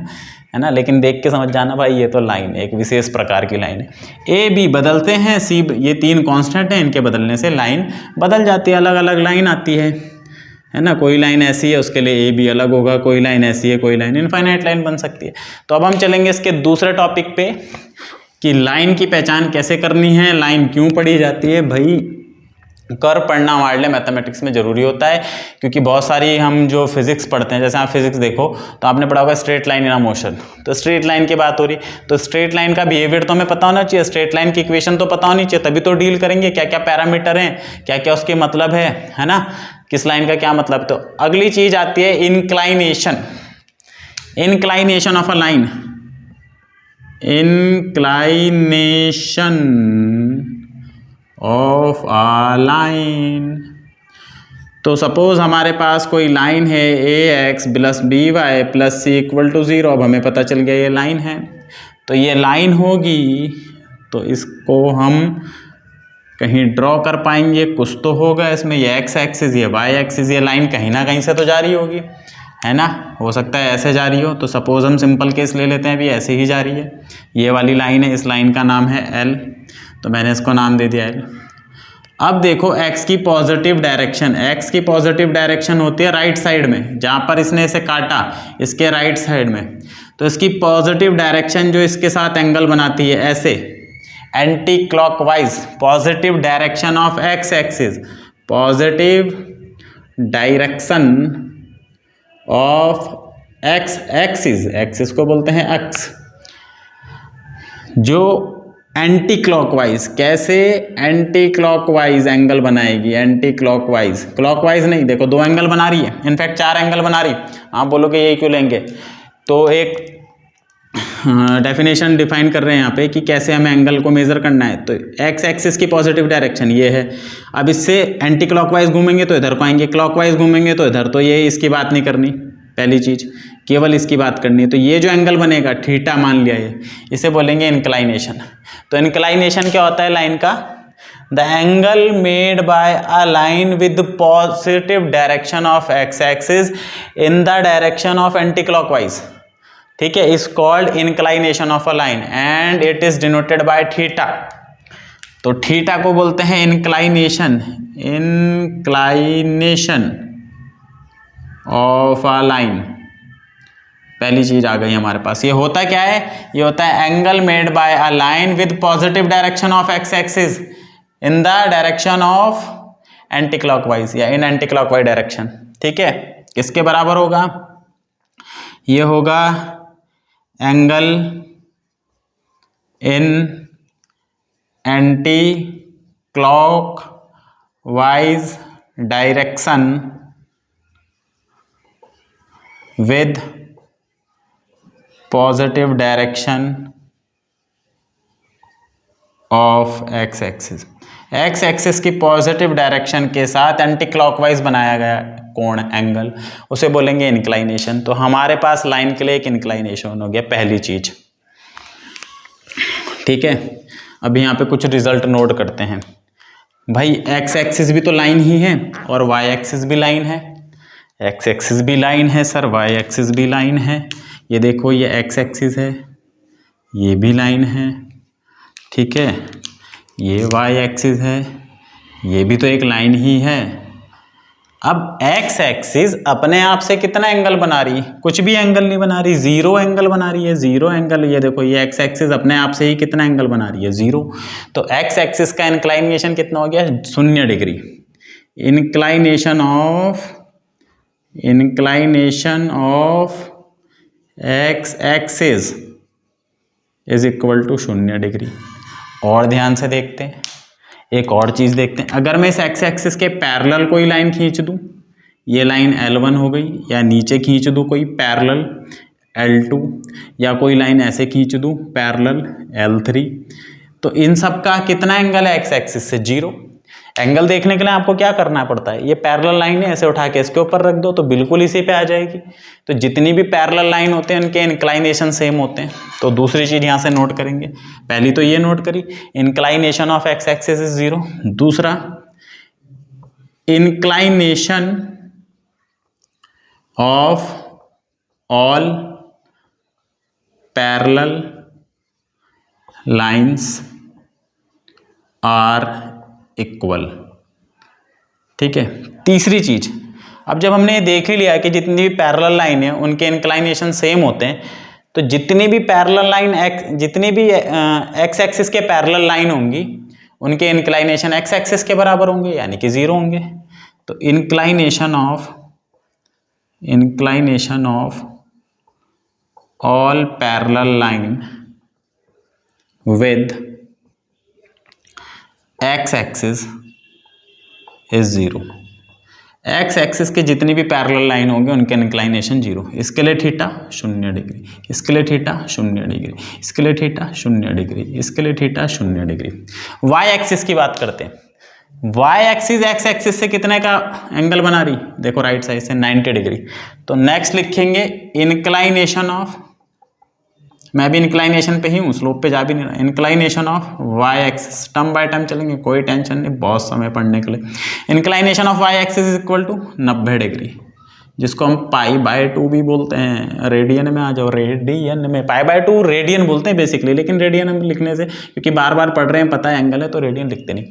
है ना। लेकिन देख के समझ जाना भाई ये तो लाइन है, एक विशेष प्रकार की लाइन है। ए बी बदलते हैं, सी, ये 3 कांस्टेंट हैं, इनके बदलने से लाइन बदल जाती है, अलग अलग लाइन आती है ना। कोई लाइन ऐसी है उसके लिए ए बी अलग होगा, कोई लाइन ऐसी है, कोई लाइन इनफाइनाइट लाइन बन सकती है। तो अब हम चलेंगे इसके दूसरे टॉपिक पे कि लाइन की पहचान कैसे करनी है, लाइन क्यों पढ़ी जाती है। भाई कर्व पढ़ना हमारे लिए मैथमेटिक्स में जरूरी होता है, क्योंकि बहुत सारी हम जो फिजिक्स पढ़ते हैं, जैसे आप फिजिक्स देखो तो आपने पढ़ा होगा straight line in a motion, तो स्ट्रेट लाइन की बात हो रही, तो स्ट्रेट लाइन का बिहेवियर तो हमें पता होना चाहिए, स्ट्रेट लाइन की इक्वेशन तो पता होनी चाहिए, तभी तो डील करेंगे क्या क्या पैरामीटर हैं, क्या क्या उसके मतलब है ना, किस लाइन का क्या मतलब। तो अगली चीज आती है inclination, inclination of a line, inclination of a line. तो सपोज हमारे पास कोई लाइन है A X plus B Y plus C equal to 0। अब हमें पता चल गया ये लाइन है। तो ये लाइन होगी, तो इसको हम कहीं ड्रॉ कर पाएंगे, कुछ तो होगा इसमें। ये एक्स एक्सिस, ये वाई एक्सिस, ये लाइन कहीं ना कहीं से तो जा रही होगी, है ना। हो सकता है ऐसे जा रही हो, तो सपोज हम सिंपल केस ले लेते हैं, अभी ऐसे ही जा रही है। ये वाली लाइन है, इस लाइन का नाम है एल, तो मैंने इसको नाम दे दिया एल। अब देखो एक्स की पॉजिटिव डायरेक्शन, एक्स की पॉजिटिव डायरेक्शन होती है राइट साइड में, जहाँ पर इसने इसे काटा इसके राइट साइड में। तो इसकी पॉजिटिव डायरेक्शन जो इसके साथ एंगल बनाती है ऐसे, anti clockwise, positive direction of x axis, positive direction of x axis, axis को बोलते हैं एक्स, जो एंटी क्लॉकवाइज, कैसे एंटी क्लॉकवाइज एंगल बनाएगी, एंटी क्लॉकवाइज, क्लॉकवाइज नहीं, देखो दो एंगल बना रही है, इनफैक्ट 4 एंगल बना रही। आप बोलोगे ये क्यों लेंगे, तो एक डेफिनेशन डिफाइन कर रहे हैं यहाँ पे कि कैसे हमें एंगल को मेजर करना है। तो एक्स एक्सिस की पॉजिटिव डायरेक्शन ये है, अब इससे एंटी क्लॉकवाइज घूमेंगे तो इधर को आएंगे, क्लॉकवाइज घूमेंगे तो इधर, तो ये इसकी बात नहीं करनी, पहली चीज केवल इसकी बात करनी है। तो ये जो एंगल बनेगा थीटा मान लिया, ये इसे बोलेंगे इंक्लाइनेशन। तो इंक्लाइनेशन क्या होता है लाइन का, the angle made by a line with positive direction of x axis in the direction of anti clockwise, ठीक है, is called inclination of a line and it is denoted by theta. तो theta को बोलते हैं inclination, inclination of a line. पहली चीज आ गई हमारे पास। ये होता क्या है, ये होता है angle made by a line with positive direction of x axis in the direction of anti clockwise या इन एंटी क्लॉकवाइज डायरेक्शन, ठीक है। किसके बराबर होगा, ये होगा angle in anti clockwise direction with positive direction of x axis, x axis की positive direction के साथ एंटी क्लॉकवाइज बनाया गया कोण एंगल, उसे बोलेंगे इंक्लाइनेशन। तो हमारे पास लाइन के लिए एक इंक्लाइनेशन हो गया पहली चीज, ठीक है। अभी यहाँ पे कुछ रिजल्ट नोट करते हैं। भाई एक्स एक्सिस भी तो लाइन ही है और वाई एक्सिस भी लाइन है, एक्स एक्सिस भी लाइन है सर, वाई एक्सिस भी लाइन है। ये देखो ये एक्स एक्सिस है, ये भी लाइन है, ठीक है, ये वाई एक्सिस है, ये भी तो एक लाइन ही है। अब एक्स एक्सिस अपने आप से कितना एंगल बना रही, कुछ भी एंगल नहीं बना रही, जीरो एंगल बना रही है, जीरो एंगल। ये देखो ये एक्स एक्सिस अपने आप से ही कितना एंगल बना रही है, जीरो। तो एक्स एक्सिस का इंक्लाइनेशन कितना हो गया, 0 degree. Inclination of x axis is equal to 0 degree. और ध्यान से देखते हैं, एक और चीज देखते हैं। अगर मैं इस एक्स एक्सिस के पैरेलल कोई लाइन खींच दूं, ये लाइन L1 हो गई, या नीचे खींच दूं कोई पैरेलल L2, या कोई लाइन ऐसे खींच दूं पैरेलल L3, तो इन सब का कितना एंगल है एक्स एक्सिस से, 0। एंगल देखने के लिए आपको क्या करना पड़ता है, ये पैरेलल लाइन है, ऐसे उठा के इसके ऊपर रख दो तो बिल्कुल इसी पे आ जाएगी। तो जितनी भी पैरेलल लाइन होते हैं उनके इंक्लाइनेशन सेम होते हैं। तो दूसरी चीज यहां से नोट करेंगे, पहली तो ये नोट करी inclination of x axis is 0। दूसरा inclination of all parallel lines are equal, ठीक है। तीसरी चीज, अब जब हमने देख ही लिया कि जितनी भी पैरेलल लाइन है उनके इंक्लाइनेशन सेम होते हैं, तो जितनी भी पैरेलल लाइन जितनी भी एक्स एक्सिस के पैरेलल लाइन होंगी उनके इंक्लाइनेशन एक्स एक्सिस के बराबर होंगे, यानी कि 0 होंगे। तो inclination of all parallel line with x axis is 0। X axis के जितनी भी पैरेलल लाइन होंगे उनके इंक्लाइनेशन 0। इसके लिए थीटा 0 डिग्री, इसके लिए थीटा 0 डिग्री, इसके लिए थीटा 0 डिग्री, इसके लिए थीटा 0 डिग्री। वाई एक्सिस की बात करते हैं। वाई एक्सिस एक्स एक्सिस से कितने का एंगल बना रही, देखो राइट साइड से 90 डिग्री। तो नेक्स्ट लिखेंगे इंक्लाइनेशन ऑफ मैं भी इंक्लाइनेशन पे ही हूँ, स्लोप पे जा भी नहीं रहा। Inclination of y axis, term by term चलेंगे, कोई टेंशन नहीं, बहुत समय पढ़ने के लिए। Inclination of y axis is equal to 90 degree, जिसको हम π/2 भी बोलते हैं। रेडियन में आ जाओ, रेडियन में π/2 रेडियन बोलते हैं बेसिकली, लेकिन रेडियन हम लिखने से, क्योंकि बार बार पढ़ रहे हैं, पता है एंगल है, तो रेडियन लिखते नहीं।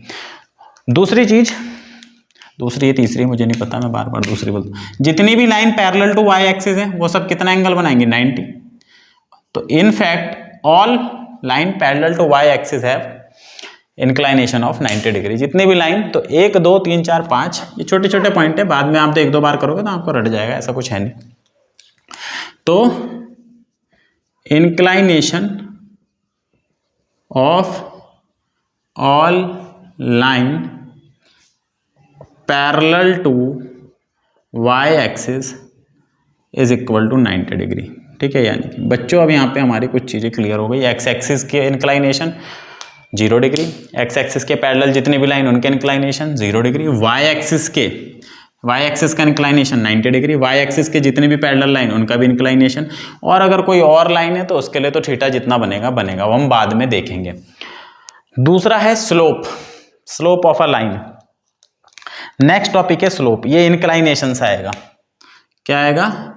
दूसरी चीज, दूसरी तीसरी मुझे नहीं पता, मैं बार बार दूसरी बोलता हूँ। जितनी भी line parallel to y axis है वो सब कितना एंगल बनाएंगे, 90। तो in fact all line parallel to y axis have inclination of 90 degree. जितनी भी लाइन, तो 1 2 3 4 5, ये छोटे छोटे पॉइंट है, बाद में आप तो 1-2 बार करोगे तो आपको रट जाएगा, ऐसा कुछ है नहीं। तो inclination of all line parallel to y axis is equal to 90 degree. ठीक है, यानी कि बच्चों अब यहाँ पे हमारी कुछ चीज़ें क्लियर हो गई। एक्स एक्सिस के इंक्लाइनेशन 0 डिग्री, एक्स एक्सिस के पैरेलल जितनी भी लाइन उनके इंक्लाइनेशन 0 डिग्री, वाई एक्सिस का इंक्लाइनेशन 90 डिग्री, वाई एक्सिस के जितने भी पैरेलल लाइन उनका भी इंक्लाइनेशन, और अगर कोई और लाइन है तो उसके लिए तो थीटा जितना बनेगा वो हम बाद में देखेंगे। दूसरा है slope of a line. Next topic है स्लोप। ये इंक्लाइनेशन से आएगा। क्या आएगा?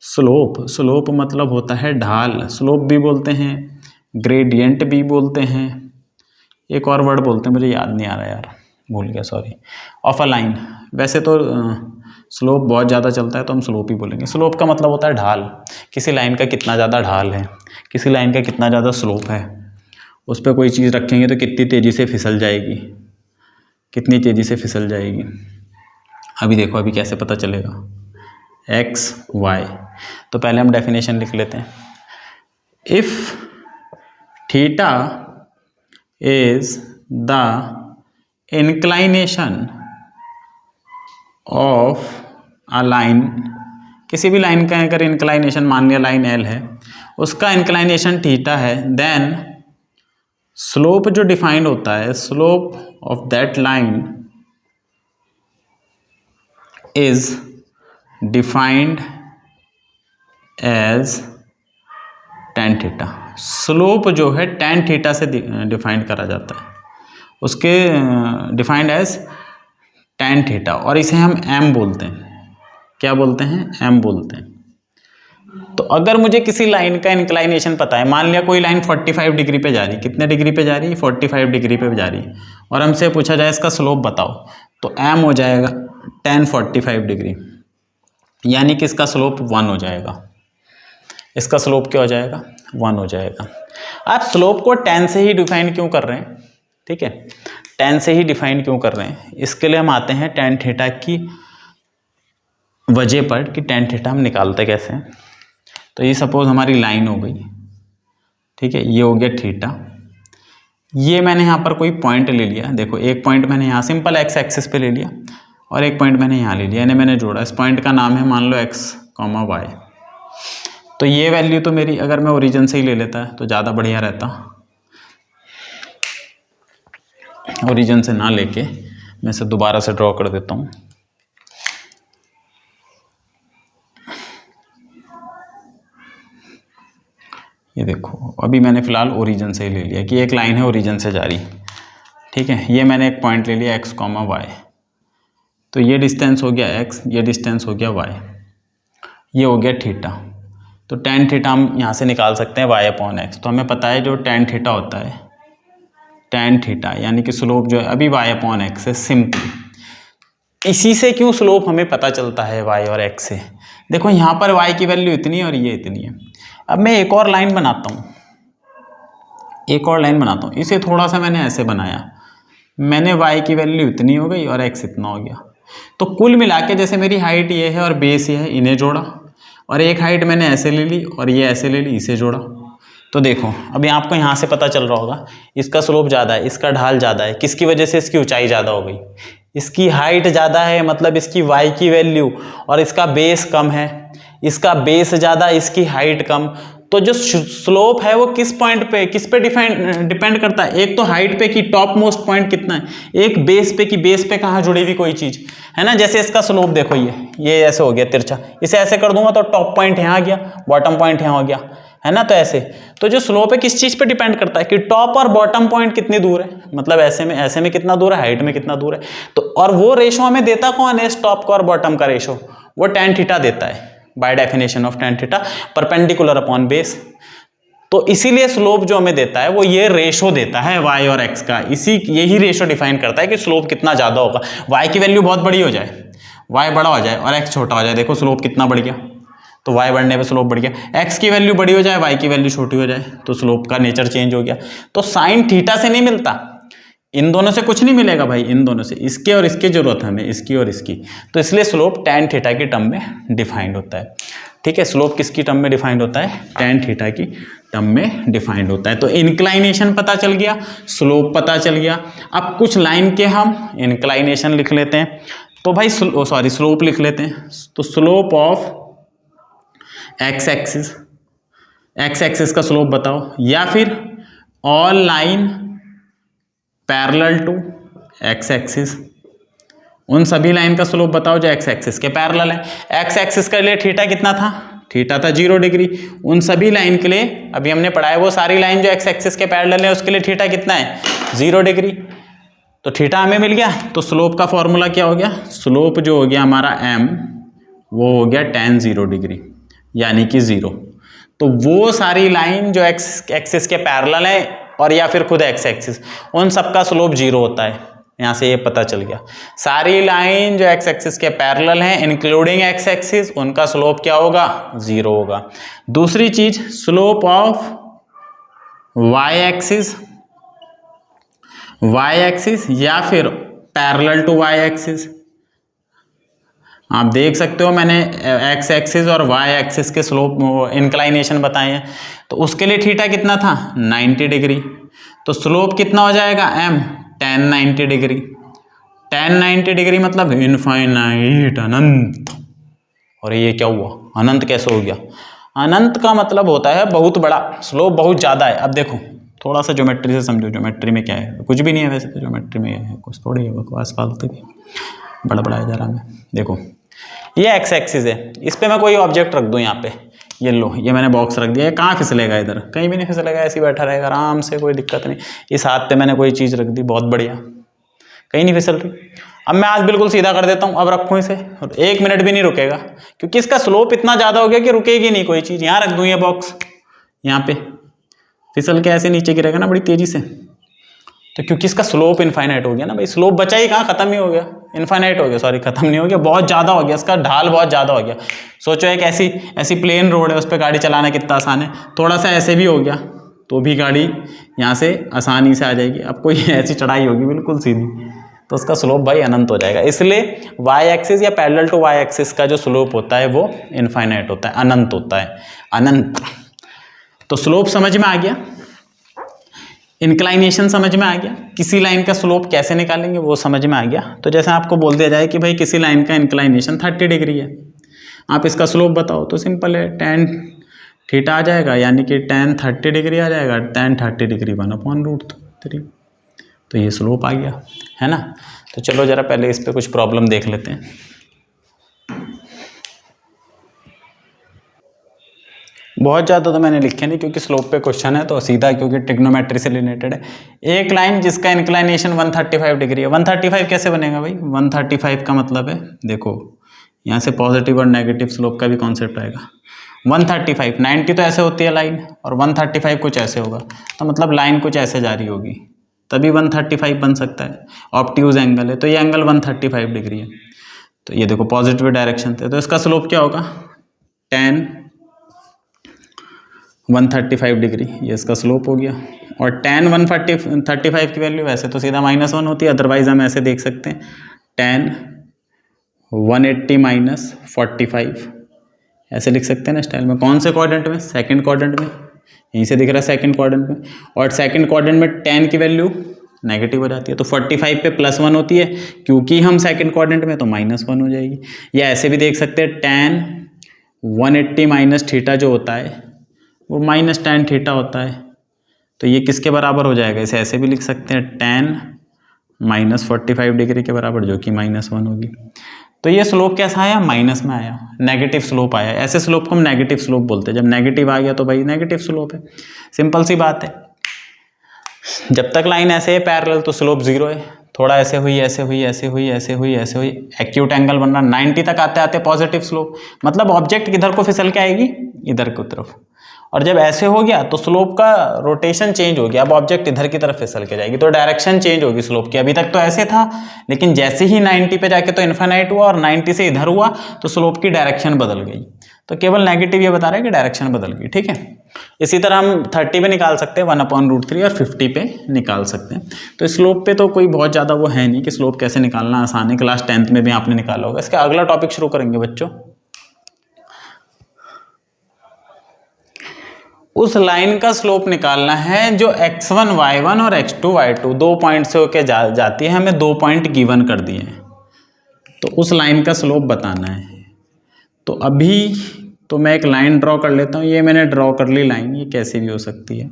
स्लोप मतलब होता है ढाल। स्लोप भी बोलते हैं, ग्रेडियंट भी बोलते हैं, एक और वर्ड बोलते हैं, मुझे याद नहीं आ रहा यार, भूल गया, सॉरी। ऑफ अ लाइन, वैसे तो स्लोप बहुत ज़्यादा चलता है तो हम स्लोप ही बोलेंगे। स्लोप का मतलब होता है ढाल, किसी लाइन का कितना ज़्यादा ढाल है, किसी लाइन का कितना ज़्यादा स्लोप है, उस पर कोई चीज़ रखेंगे तो कितनी तेज़ी से फिसल जाएगी, कितनी तेज़ी से फिसल जाएगी। अभी देखो, अभी कैसे पता चलेगा, एक्स वाई। तो पहले हम डेफिनेशन लिख लेते हैं। If theta is the inclination of a line, किसी भी लाइन का अगर इंक्लाइनेशन, मान लिया लाइन एल है, उसका इंक्लाइनेशन थीटा है, देन स्लोप जो डिफाइंड होता है, slope of that line is defined as tan theta. Slope जो है tan थीटा से डिफाइंड करा जाता है, उसके डिफाइंड एज tan थीटा, और इसे हम m बोलते हैं। क्या बोलते हैं? m बोलते हैं। तो अगर मुझे किसी लाइन का इंक्लाइनेशन पता है, मान लिया कोई लाइन 45 डिग्री पे जा रही, कितने डिग्री पे जा रही है? 45 डिग्री पे जा रही है, और हमसे पूछा जाए इसका स्लोप बताओ, तो m हो जाएगा tan 45 डिग्री, यानी कि इसका स्लोप 1 हो जाएगा। इसका स्लोप क्या हो जाएगा? 1 हो जाएगा। आप स्लोप को tan से ही डिफाइन क्यों कर रहे हैं? ठीक है, tan से ही डिफाइन क्यों कर रहे हैं, इसके लिए हम आते हैं tan थीटा की वजह पर, कि tan थीटा हम निकालते कैसे हैं। तो ये सपोज हमारी लाइन हो गई, ठीक है, ये हो गया थीटा। ये मैंने यहाँ पर कोई पॉइंट ले लिया, देखो एक पॉइंट मैंने यहाँ सिंपल एक्स एक्सिस पे ले लिया, और एक पॉइंट मैंने यहाँ ले लिया, यानी मैंने जोड़ा। इस पॉइंट का नाम है मान लो x, y। तो ये वैल्यू तो मेरी, अगर मैं ओरिजिन से ही ले लेता तो ज़्यादा बढ़िया रहता, ओरिजिन से ना लेके मैं इसे दोबारा से ड्रॉ कर देता हूँ। ये देखो, अभी मैंने फ़िलहाल ओरिजिन से ही ले लिया कि एक लाइन है ओरिजिन से जा रही, ठीक है। ये मैंने एक पॉइंट ले लिया x, y। तो ये डिस्टेंस हो गया x, ये डिस्टेंस हो गया y, ये हो गया थीटा। तो tan थीटा हम यहाँ से निकाल सकते हैं y/x। तो हमें पता है जो tan थीटा होता है, tan थीटा यानी कि स्लोप जो है अभी y/x है, सिंपल। इसी से क्यों स्लोप हमें पता चलता है y और x से, देखो यहाँ पर y की वैल्यू इतनी है और ये इतनी है। अब मैं एक और लाइन बनाता हूँ, इसे थोड़ा सा मैंने ऐसे बनाया, मैंने y की वैल्यू इतनी हो गई और x इतना हो गया। तो कुल मिला के जैसे मेरी हाइट ये है और बेस ये है, इन्हें जोड़ा, और एक हाइट मैंने ऐसे ले ली और ये ऐसे ले ली, इसे जोड़ा। तो देखो अभी आपको यहाँ से पता चल रहा होगा, इसका स्लोप ज़्यादा है, इसका ढाल ज़्यादा है, किसकी वजह से? इसकी ऊंचाई ज़्यादा हो गई, इसकी हाइट ज़्यादा है, मतलब इसकी y की वैल्यू, और इसका बेस कम है, इसका बेस ज़्यादा, इसकी हाइट कम। तो जो स्लोप है वो किस पॉइंट पे, किस पे डिपेंड करता है? एक तो हाइट पे कि टॉप मोस्ट पॉइंट कितना है, एक बेस पे कि बेस पे कहाँ जुड़ी हुई कोई चीज़ है ना। जैसे इसका स्लोप देखो, ये ऐसे हो गया तिरछा, इसे ऐसे कर दूंगा तो टॉप पॉइंट यहाँ आ गया, बॉटम पॉइंट यहाँ हो गया, है ना। तो ऐसे तो जो स्लोप है किस चीज पे डिपेंड करता है कि टॉप और बॉटम पॉइंट कितनी दूर है, मतलब ऐसे में कितना दूर है, हाइट में कितना दूर है। तो और वो रेशो हमें देता कौन है इस टॉप का और बॉटम का रेशो, वो tan थीटा देता है bye definition of tan theta perpendicular upon base. तो इसीलिए स्लोप जो हमें देता है वो ये रेशो देता है y और x का, यही रेशो डिफाइन करता है कि स्लोप कितना ज्यादा होगा। y की वैल्यू बहुत बड़ी हो जाए, y बड़ा हो जाए और x छोटा हो जाए, देखो स्लोप कितना बढ़ गया, तो y बढ़ने पे स्लोप बढ़ गया। x की वैल्यू बड़ी हो जाए, y की वैल्यू छोटी हो जाए, तो स्लोप का नेचर चेंज हो गया। तो साइन थीटा से नहीं मिलता, इन दोनों से कुछ नहीं मिलेगा भाई, इन दोनों से, इसके और इसकी जरूरत है हमें, इसकी और इसकी। तो इसलिए स्लोप tan थीटा की टर्म में डिफाइंड होता है। ठीक है, स्लोप किसकी टर्म में डिफाइंड होता है, tan थीटा की टर्म में डिफाइंड होता है। तो इंक्लाइनेशन पता चल गया, स्लोप पता चल गया। अब कुछ लाइन के हम इंक्लाइनेशन लिख लेते हैं, तो भाई स्लोप लिख लेते हैं। तो स्लोप ऑफ एक्स एक्सिस का स्लोप बताओ, या फिर all line parallel to x axis, उन सभी लाइन का स्लोप बताओ जो एक्स एक्सिस के पैरेलल है। एक्स एक्सिस के लिए थीटा कितना था, थीटा था 0 डिग्री। उन सभी लाइन के लिए अभी हमने पढ़ा है, वो सारी लाइन जो एक्स एक्सिस के पैरेलल है उसके लिए थीटा कितना है, 0 डिग्री। तो थीटा हमें मिल गया, तो स्लोप का फॉर्मूला क्या हो गया, स्लोप जो हो गया हमारा m वो हो गया tan 0 डिग्री यानी कि 0। तो वो सारी लाइन जो एक्स एक्सिस के पैरेलल है और या फिर खुद एक्स एक्सिस, उन सबका स्लोप 0 होता है। यहाँ से ये पता चल गया, सारी लाइन जो एक्स एक्सिस के पैरेलल हैं इंक्लूडिंग एक्स एक्सिस, उनका स्लोप क्या होगा, 0 होगा। दूसरी चीज स्लोप ऑफ वाई एक्सिस या फिर पैरेलल टू वाई एक्सिस, आप देख सकते हो मैंने एक्स एक्सिस और वाई एक्सिस के स्लोप इंक्लाइनेशन बताए हैं। तो उसके लिए थीटा कितना था, 90 डिग्री। तो स्लोप कितना हो जाएगा m tan 90 degree. tan 90 degree मतलब इनफाइनाइट, अनंत। और ये क्या हुआ, अनंत कैसे हो गया, अनंत का मतलब होता है बहुत बड़ा, स्लोप बहुत ज़्यादा है। अब देखो थोड़ा सा ज्योमेट्री से समझो, ज्योमेट्री में क्या है, कुछ भी नहीं है वैसे तो ज्योमेट्री में है, कुछ थोड़ी है बकवास फालतू की, बड़ा है जरा में। देखो ये एक्स एक्सिस है, इस पर मैं कोई ऑब्जेक्ट रख दूँ यहाँ पे, ये लो ये मैंने बॉक्स रख दिया, ये कहाँ फिसलेगा, इधर कहीं भी नहीं फिसलेगा, ऐसे ही बैठा रहेगा आराम से, कोई दिक्कत नहीं। इस हाथ पे मैंने कोई चीज़ रख दी, बहुत बढ़िया, कहीं नहीं फिसल रही। अब मैं आज बिल्कुल सीधा कर देता हूँ, अब रखूँ इसे और 1 मिनट भी नहीं रुकेगा, क्योंकि इसका स्लोप इतना ज़्यादा हो गया कि रुकेगी नहीं कोई चीज़। यहाँ रख दूँ ये बॉक्स, यहाँ पे फिसल के ऐसे नीचे गिरेगा ना बड़ी तेज़ी से, तो क्योंकि इसका स्लोप इनफाइनाइट हो गया ना भाई, स्लोप बचा ही कहाँ, खत्म ही हो गया, इनफाइनाइट हो गया, सॉरी खत्म नहीं हो गया, बहुत ज़्यादा हो गया, इसका ढाल बहुत ज़्यादा हो गया। सोचो एक ऐसी प्लेन रोड है, उस पर गाड़ी चलाना कितना आसान है, थोड़ा सा ऐसे भी हो गया तो भी गाड़ी यहाँ से आसानी से आ जाएगी। अब कोई ऐसी चढ़ाई होगी बिल्कुल सीधी, तो उसका स्लोप भाई अनंत हो जाएगा। इसलिए वाई एक्सिस या पैरेलल टू वाई एक्सिस का जो स्लोप होता है वो इनफाइनाइट होता है, अनंत होता है, अनंत। तो स्लोप समझ में आ गया, इंक्लाइनेशन समझ में आ गया, किसी लाइन का स्लोप कैसे निकालेंगे वो समझ में आ गया। तो जैसे आपको बोल दिया जाए कि भाई किसी लाइन का इंक्लाइनेशन 30 डिग्री है, आप इसका स्लोप बताओ, तो सिंपल है, tan थीटा आ जाएगा, यानी कि tan 30 डिग्री आ जाएगा, tan 30 डिग्री 1/√3। तो ये स्लोप आ गया, है ना। तो चलो जरा पहले इस पर कुछ प्रॉब्लम देख लेते हैं। बहुत ज़्यादा तो मैंने लिखे नहीं, क्योंकि स्लोप पे क्वेश्चन है तो सीधा, क्योंकि ट्रिग्नोमेट्री से रिलेटेड है। एक लाइन जिसका इंक्लाइनेशन 135 डिग्री है, 135 कैसे बनेगा भाई, 135 का मतलब है, देखो यहाँ से पॉजिटिव और नेगेटिव स्लोप का भी कॉन्सेप्ट आएगा। 135, 90 तो ऐसे होती है लाइन, और 135 कुछ ऐसे होगा, तो मतलब लाइन कुछ ऐसे जा रही होगी, तभी 135 बन सकता है। ऑब्ट्यूज एंगल है तो ये एंगल 135 डिग्री है, तो ये देखो पॉजिटिव डायरेक्शन थे, तो इसका स्लोप क्या होगा, tan 135 डिग्री, ये इसका स्लोप हो गया। और tan 135 की वैल्यू वैसे तो सीधा -1 होती है, अदरवाइज हम ऐसे देख सकते हैं, tan 180 - 45 ऐसे लिख सकते हैं ना स्टाइल में। कौन से क्वाड्रेंट में, सेकंड क्वाड्रेंट में, यहीं से दिख रहा है सेकंड क्वाड्रेंट में। और सेकंड क्वाड्रेंट में tan की वैल्यू नेगेटिव हो जाती है, तो 45 पे +1 होती है, क्योंकि हम सेकंड क्वाड्रेंट में, तो -1 हो जाएगी। या ऐसे भी देख सकते हैं, tan 180 - थीटा जो होता है वो -tan थीटा होता है, तो ये किसके बराबर हो जाएगा, इसे ऐसे भी लिख सकते हैं, tan -45 डिग्री के बराबर, जो कि -1 होगी। तो ये स्लोप कैसा आया, माइनस में आया, नेगेटिव स्लोप आया। ऐसे स्लोप को हम नेगेटिव स्लोप बोलते हैं। जब नेगेटिव आ गया तो भाई नेगेटिव स्लोप है, सिंपल सी बात है। जब तक लाइन ऐसे है पैरेलल तो स्लोप जीरो है, थोड़ा ऐसे हुई, ऐसे हुई, ऐसे हुई, ऐसे हुई, ऐसे हुई, एक्यूट एंगल बन रहा, 90 तक आते आते पॉजिटिव स्लोप, मतलब ऑब्जेक्ट किधर को फिसल के आएगी, इधर की तरफ। और जब ऐसे हो गया तो स्लोप का रोटेशन चेंज हो गया, अब ऑब्जेक्ट इधर की तरफ फिसल के जाएगी, तो डायरेक्शन चेंज होगी स्लोप की। अभी तक तो ऐसे था, लेकिन जैसे ही 90 पे जाके तो इन्फिनाइट हुआ और 90 से इधर हुआ तो स्लोप की डायरेक्शन बदल गई। तो केवल नेगेटिव ये बता रहा है कि डायरेक्शन बदल गई, ठीक है। इसी तरह हम 30 पे निकाल सकते हैं 1/√3 और 50 पे निकाल सकते हैं। तो स्लोप पे तो कोई बहुत ज़्यादा वो है नहीं कि स्लोप कैसे निकालना आसान है, क्लास 10th में भी आपने निकाला होगा। इसका अगला टॉपिक शुरू करेंगे बच्चों। उस लाइन का स्लोप निकालना है जो x1 y1 और x2 y2 दो पॉइंट से होके जाती है, हमें 2 पॉइंट गिवन कर दिए हैं, तो उस लाइन का स्लोप बताना है। तो अभी तो मैं एक लाइन ड्रॉ कर लेता हूँ, ये मैंने ड्रॉ कर ली लाइन, ये कैसे भी हो सकती है।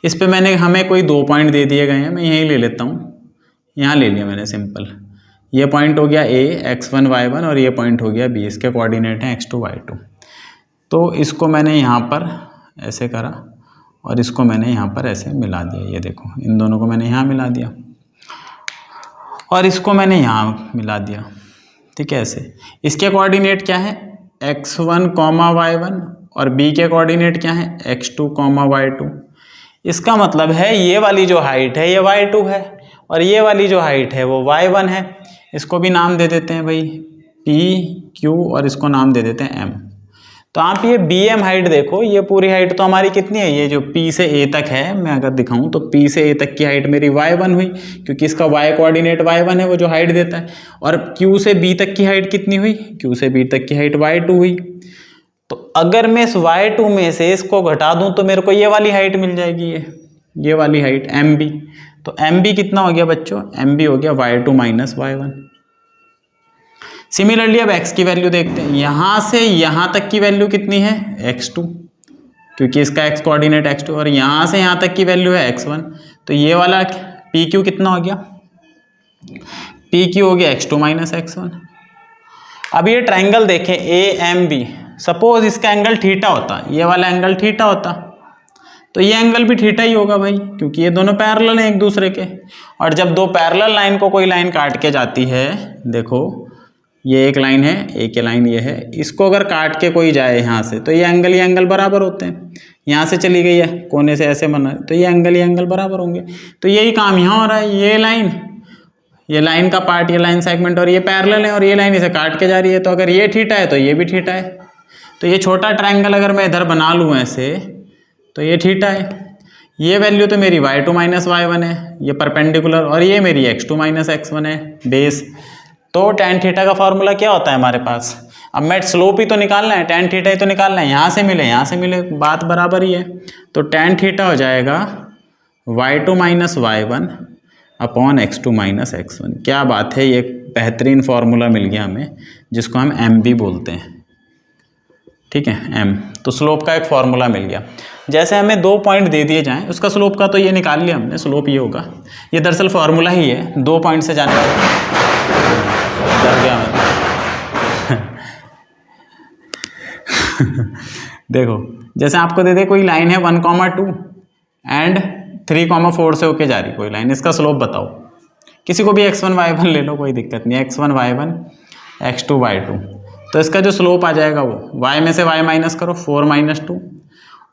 इस पे हमें कोई 2 पॉइंट दे दिए गए हैं, मैं यहीं ले लेता हूँ, यहाँ ले लिया मैंने सिंपल। ये पॉइंट हो गया A x1 y1 और ये पॉइंट हो गया B, इसके कोऑर्डिनेट हैं x2 y2। तो इसको मैंने यहाँ पर ऐसे करा और इसको मैंने यहाँ पर ऐसे मिला दिया, ये देखो इन दोनों को मैंने यहाँ मिला दिया और इसको मैंने यहाँ मिला दिया, ठीक है ऐसे। इसके कोऑर्डिनेट क्या है, x1, y1 और B के कोऑर्डिनेट क्या है, x2, y2। इसका मतलब है ये वाली जो हाइट है ये y2 है और ये वाली जो हाइट है वो y1 है। इसको भी नाम दे देते हैं भाई P, Q और इसको नाम दे देते हैं M। तो आप ये BM हाइट देखो, ये पूरी हाइट तो हमारी कितनी है, ये जो P से A तक है, मैं अगर दिखाऊं तो P से A तक की हाइट मेरी y1 हुई, क्योंकि इसका y कोऑर्डिनेट y1 है, वो जो हाइट देता है। और Q से B तक की हाइट कितनी हुई, Q से B तक की हाइट y2 हुई। तो अगर मैं इस y2 में से इसको घटा दूं तो मेरे को ये वाली हाइट मिल जाएगी, ये वाली हाइट MB। तो MB कितना हो गया बच्चों, MB हो गया y2 माइनस y1। सिमिलरली अब x की वैल्यू देखते हैं, यहां से यहां तक की वैल्यू कितनी है x2, क्योंकि इसका x कोऑर्डिनेट x2, और यहां से यहां तक की वैल्यू है x1। तो ये वाला PQ कितना हो गया, PQ हो गया x2 माइनस x1। अब ये ट्राइंगल देखें AMB, सपोज इसका एंगल थीटा होता, ये वाला एंगल थीटा होता, तो ये एंगल भी थीटा ही होगा भाई, क्योंकि ये दोनों पैरेलल हैं एक दूसरे के। और जब दो पैरेलल लाइन को कोई लाइन काट के जाती है, देखो ये एक लाइन है, एक लाइन ये है, इसको अगर काट के कोई जाए यहाँ से तो ये एंगल बराबर होते हैं। यहाँ से चली गई है कोने से ऐसे बना, तो ये एंगल बराबर होंगे। तो यही काम यहाँ हो रहा है, ये लाइन का पार्ट, ये लाइन सेगमेंट और ये पैरेलल है और ये लाइन इसे काट के जा रही है, तो अगर ये थीटा है तो ये भी थीटा है। तो ये छोटा ट्राइंगल अगर मैं इधर बना लूँ ऐसे, तो ये थीटा है। ये वैल्यू तो मेरी y2 माइनस y1 है, ये परपेंडिकुलर, और ये मेरी x2 माइनस x1 है बेस। तो tan थीटा का फॉर्मूला क्या होता है हमारे पास, अब मैं स्लोप ही तो निकालना है, tan थीटा ही तो निकालना है, यहाँ से मिले बात बराबर ही है। तो tan थीटा हो जाएगा y2 minus y1 upon x2 minus x1। क्या बात है, ये बेहतरीन फार्मूला मिल गया हमें, जिसको हम MB बोलते हैं, ठीक है M। तो स्लोप का एक फार्मूला मिल गया। जैसे हमें 2 पॉइंट दे दिए जाएं, उसका स्लोप का तो ये निकाल लिया हमने, स्लोप ये होगा, ये दरअसल फार्मूला ही है, 2 पॉइंट से जाने वाला। डर गया मैं देखो जैसे आपको दे दे कोई लाइन है 1,2 एंड 3,4 से होके जा रही कोई लाइन, इसका स्लोप बताओ। किसी को भी x1 y1 ले लो, कोई दिक्कत नहीं, x1 y1 x2 y2। तो इसका जो स्लोप आ जाएगा वो y में से y माइनस करो 4 माइनस 2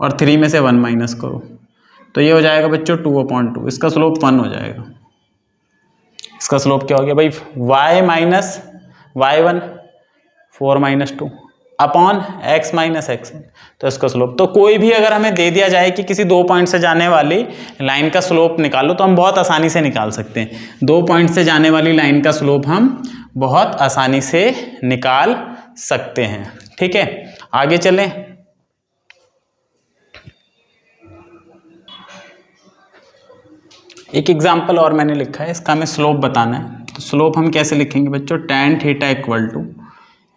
और 3 में से 1 माइनस करो, तो ये हो जाएगा बच्चों 2/2। इसका स्लोप 1 हो जाएगा। इसका स्लोप क्या हो गया भाई, y minus y1 4 minus 2 upon x minus x1। तो इसका स्लोप, तो कोई भी अगर हमें दे दिया जाए कि किसी 2 पॉइंट से जाने वाली लाइन का स्लोप निकालो, तो हम बहुत आसानी से निकाल सकते हैं। 2 पॉइंट से जाने वाली लाइन का स्लोप हम बहुत आसानी से निकाल सकते हैं, ठीक है। आगे चलें। एक एग्जाम्पल और मैंने लिखा है, इसका हमें स्लोप बताना है। तो स्लोप हम कैसे लिखेंगे बच्चों, tan थीटा इक्वल टू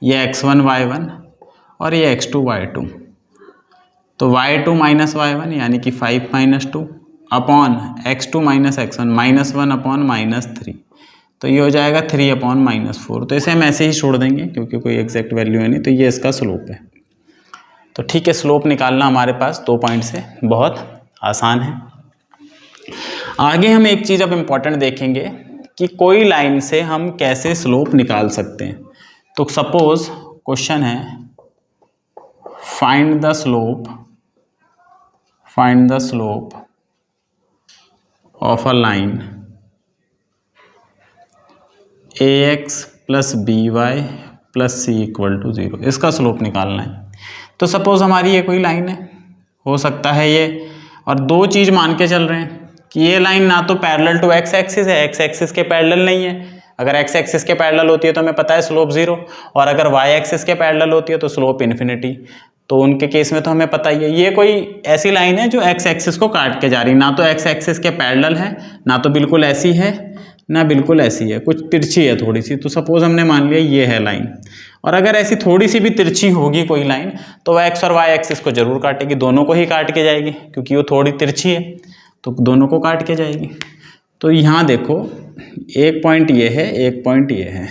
ये x1 y1 और ये x2 y2। तो y2 माइनस y1 यानी कि 5 minus 2 upon x2 minus x1 -1 upon -3। तो ये हो जाएगा 3/-4। तो इसे हम ऐसे ही छोड़ देंगे क्योंकि कोई एग्जैक्ट वैल्यू है नहीं। तो ये इसका स्लोप है। तो ठीक है, स्लोप निकालना हमारे पास 2 पॉइंट से बहुत आसान है। आगे हम एक चीज़ अब इम्पॉर्टेंट देखेंगे कि कोई लाइन से हम कैसे स्लोप निकाल सकते हैं। तो सपोज क्वेश्चन है find the slope of a line ax + by + c = 0। इसका स्लोप निकालना है। तो सपोज हमारी ये कोई लाइन है, हो सकता है ये, और दो चीज़ मान के चल रहे हैं कि ये लाइन ना तो पैरेलल टू एक्स एक्सिस है, एक्स एक्सिस के पैरेलल नहीं है। अगर एक्स एक्सिस के पैरेलल होती है तो हमें पता है स्लोप 0, और अगर वाई एक्सिस के पैरेलल होती है तो स्लोप इन्फिनिटी। तो उनके केस में तो हमें पता ही है ये कोई ऐसी लाइन है जो एक्स एक्सिस को काट के जा रही, ना तो एक्स एक्सिस के पैरेलल है, ना तो बिल्कुल ऐसी है, ना बिल्कुल ऐसी है, कुछ तिरछी है थोड़ी सी। तो सपोज हमने मान लिया ये है लाइन, और अगर ऐसी थोड़ी सी भी तिरछी होगी कोई लाइन तो वह एक्स और वाई एक्सिस को जरूर काटेगी, दोनों को ही काट के जाएगी क्योंकि वो थोड़ी तिरछी है, तो दोनों को काट के जाएगी। तो यहाँ देखो एक पॉइंट ये है, एक पॉइंट ये है,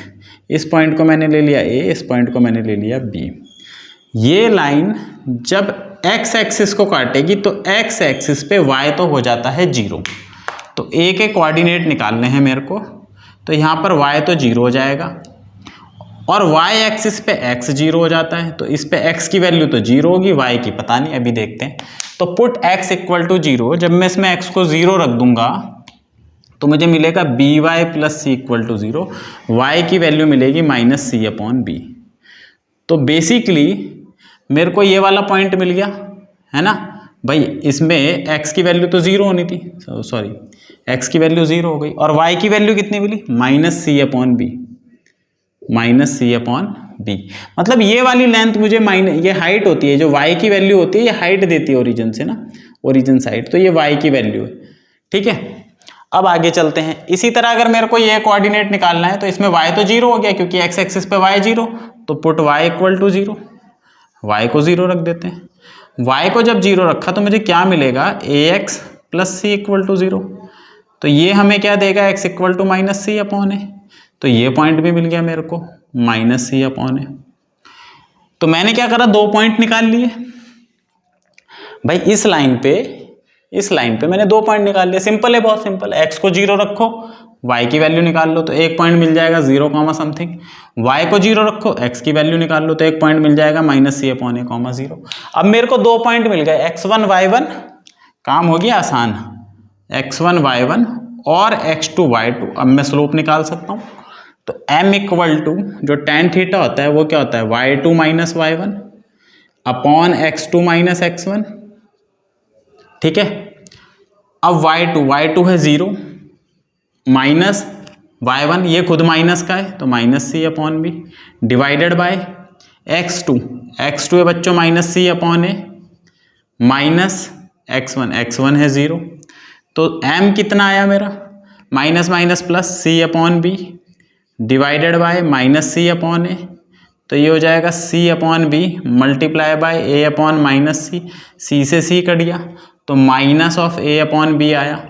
इस पॉइंट को मैंने ले लिया ए, इस पॉइंट को मैंने ले लिया बी। ये लाइन जब एक्स एक्सिस को काटेगी तो एक्स एक्सिस पे वाई तो हो जाता है 0। तो ए के कोऑर्डिनेट निकालने हैं मेरे को, तो यहाँ पर y तो 0 हो जाएगा, और y एक्सिस पे x 0 हो जाता है। तो इस पे x की वैल्यू तो 0 होगी, y की पता नहीं, अभी देखते हैं। तो पुट x = 0, जब मैं इसमें x को 0 रख दूंगा तो मुझे मिलेगा by + c = 0, y की वैल्यू मिलेगी -c/b। तो बेसिकली मेरे को ये वाला पॉइंट मिल गया है ना भाई, इसमें x की वैल्यू तो 0 होनी थी, सॉरी x की वैल्यू 0 हो गई, और y की वैल्यू कितनी मिली -c/b। मतलब ये वाली लेंथ मुझे ये हाइट होती है, जो y की वैल्यू होती है ये हाइट देती है ओरिजिन से ना, ओरिजिन साइड, तो ये y की वैल्यू है। ठीक है, अब आगे चलते हैं। इसी तरह अगर मेरे को ये कोऑर्डिनेट निकालना है तो इसमें y तो 0 हो गया क्योंकि x एक्सिस पे y 0, तो पुट y = 0, y को 0 रख देते हैं। y को जब 0 रखा तो मुझे क्या मिलेगा, ax + c = 0। तो ये हमें क्या देगा, x = -c/a। तो ये पॉइंट भी मिल गया मेरे को -c/a। तो मैंने क्या करा, 2 पॉइंट निकाल लिए भाई। इस लाइन पे मैंने 2 पॉइंट निकाल लिए, सिंपल है, बहुत सिंपल। x को 0 रखो, y की वैल्यू निकाल लो, तो एक पॉइंट मिल जाएगा 0, समथिंग। y को 0 रखो, x की वैल्यू निकाल लो, तो एक पॉइंट मिल जाएगा -c/a, 0। अब मेरे को 2 पॉइंट मिल गए, x1 y1, काम हो गया आसान, x1 y1 और x2 y2। अब मैं स्लोप निकाल सकता हूँ। तो m = जो tan थीटा होता है वो क्या होता है, y2 - y1 upon x2 - x1। ठीक है, अब y2 है 0 माइनस y1, ये खुद माइनस का है तो -c/b डिवाइडेड बाय x2 है बच्चों -c/a माइनस x1 है 0। तो m कितना आया मेरा, minus minus plus c/b divided by -c/a। तो ये हो जाएगा c/b multiply by a/-c, c से c कट गया तो -a/b आया,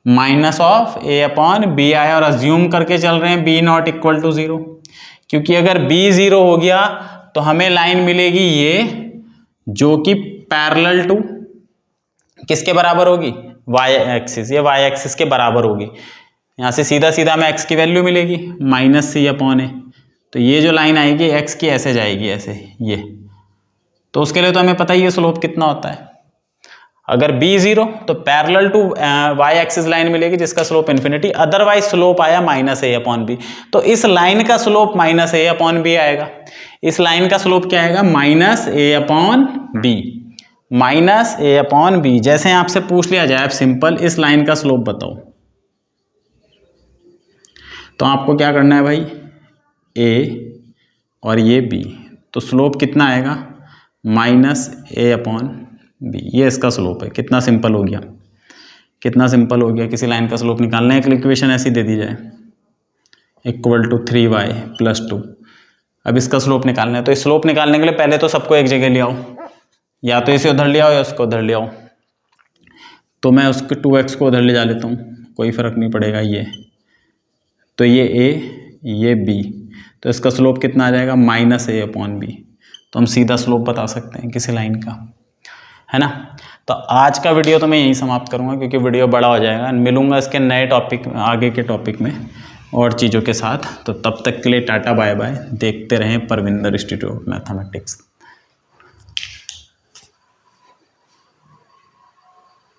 -a/b आया। और अज्यूम करके चल रहे हैं b ≠ 0, क्योंकि अगर b 0 हो गया तो हमें लाइन मिलेगी ये, जो कि पैरेलल टू किसके बराबर होगी, y एक्सिस, ये y एक्सिस के बराबर होगी। यहाँ से सीधा सीधा हमें x की वैल्यू मिलेगी -c/a। तो ये जो लाइन आएगी x की ऐसे जाएगी, ऐसे ये। तो उसके लिए तो हमें पता ही है स्लोप कितना होता है। अगर b 0 तो parallel to y axis line मिलेगी जिसका स्लोप इन्फिनिटी, अदरवाइज स्लोप आया -a/b। तो इस लाइन का स्लोप -a/b आएगा। इस लाइन का स्लोप क्या आएगा, -a/b। जैसे आपसे पूछ लिया जाए, आप सिंपल इस लाइन का स्लोप बताओ, तो आपको क्या करना है भाई, a और ये b, तो स्लोप कितना आएगा -a/b। ये इसका स्लोप है। कितना सिंपल हो गया, कितना सिंपल हो गया। किसी लाइन का स्लोप निकालना है, एक इक्वेशन ऐसी दे दी जाए = 3y + 2। अब इसका स्लोप निकालना है, तो इस स्लोप निकालने के लिए पहले तो सबको एक जगह ले आओ, या तो इसे उधर ले आओ या उसको उधर ले आओ। तो मैं उसके 2x को उधर ले जा लेता हूँ, कोई फर्क नहीं पड़ेगा। ये तो ये ये b, तो इसका स्लोप कितना आ जाएगा -a/b। तो हम सीधा स्लोप बता सकते हैं किसी लाइन का, है ना। तो आज का वीडियो तो मैं यहीं समाप्त करूंगा क्योंकि वीडियो बड़ा हो जाएगा। मिलूंगा इसके नए टॉपिक, आगे के टॉपिक में और चीज़ों के साथ। तो तब तक के लिए टाटा बाय बाय। देखते रहें परविंदर इंस्टीट्यूट ऑफ मैथमेटिक्स।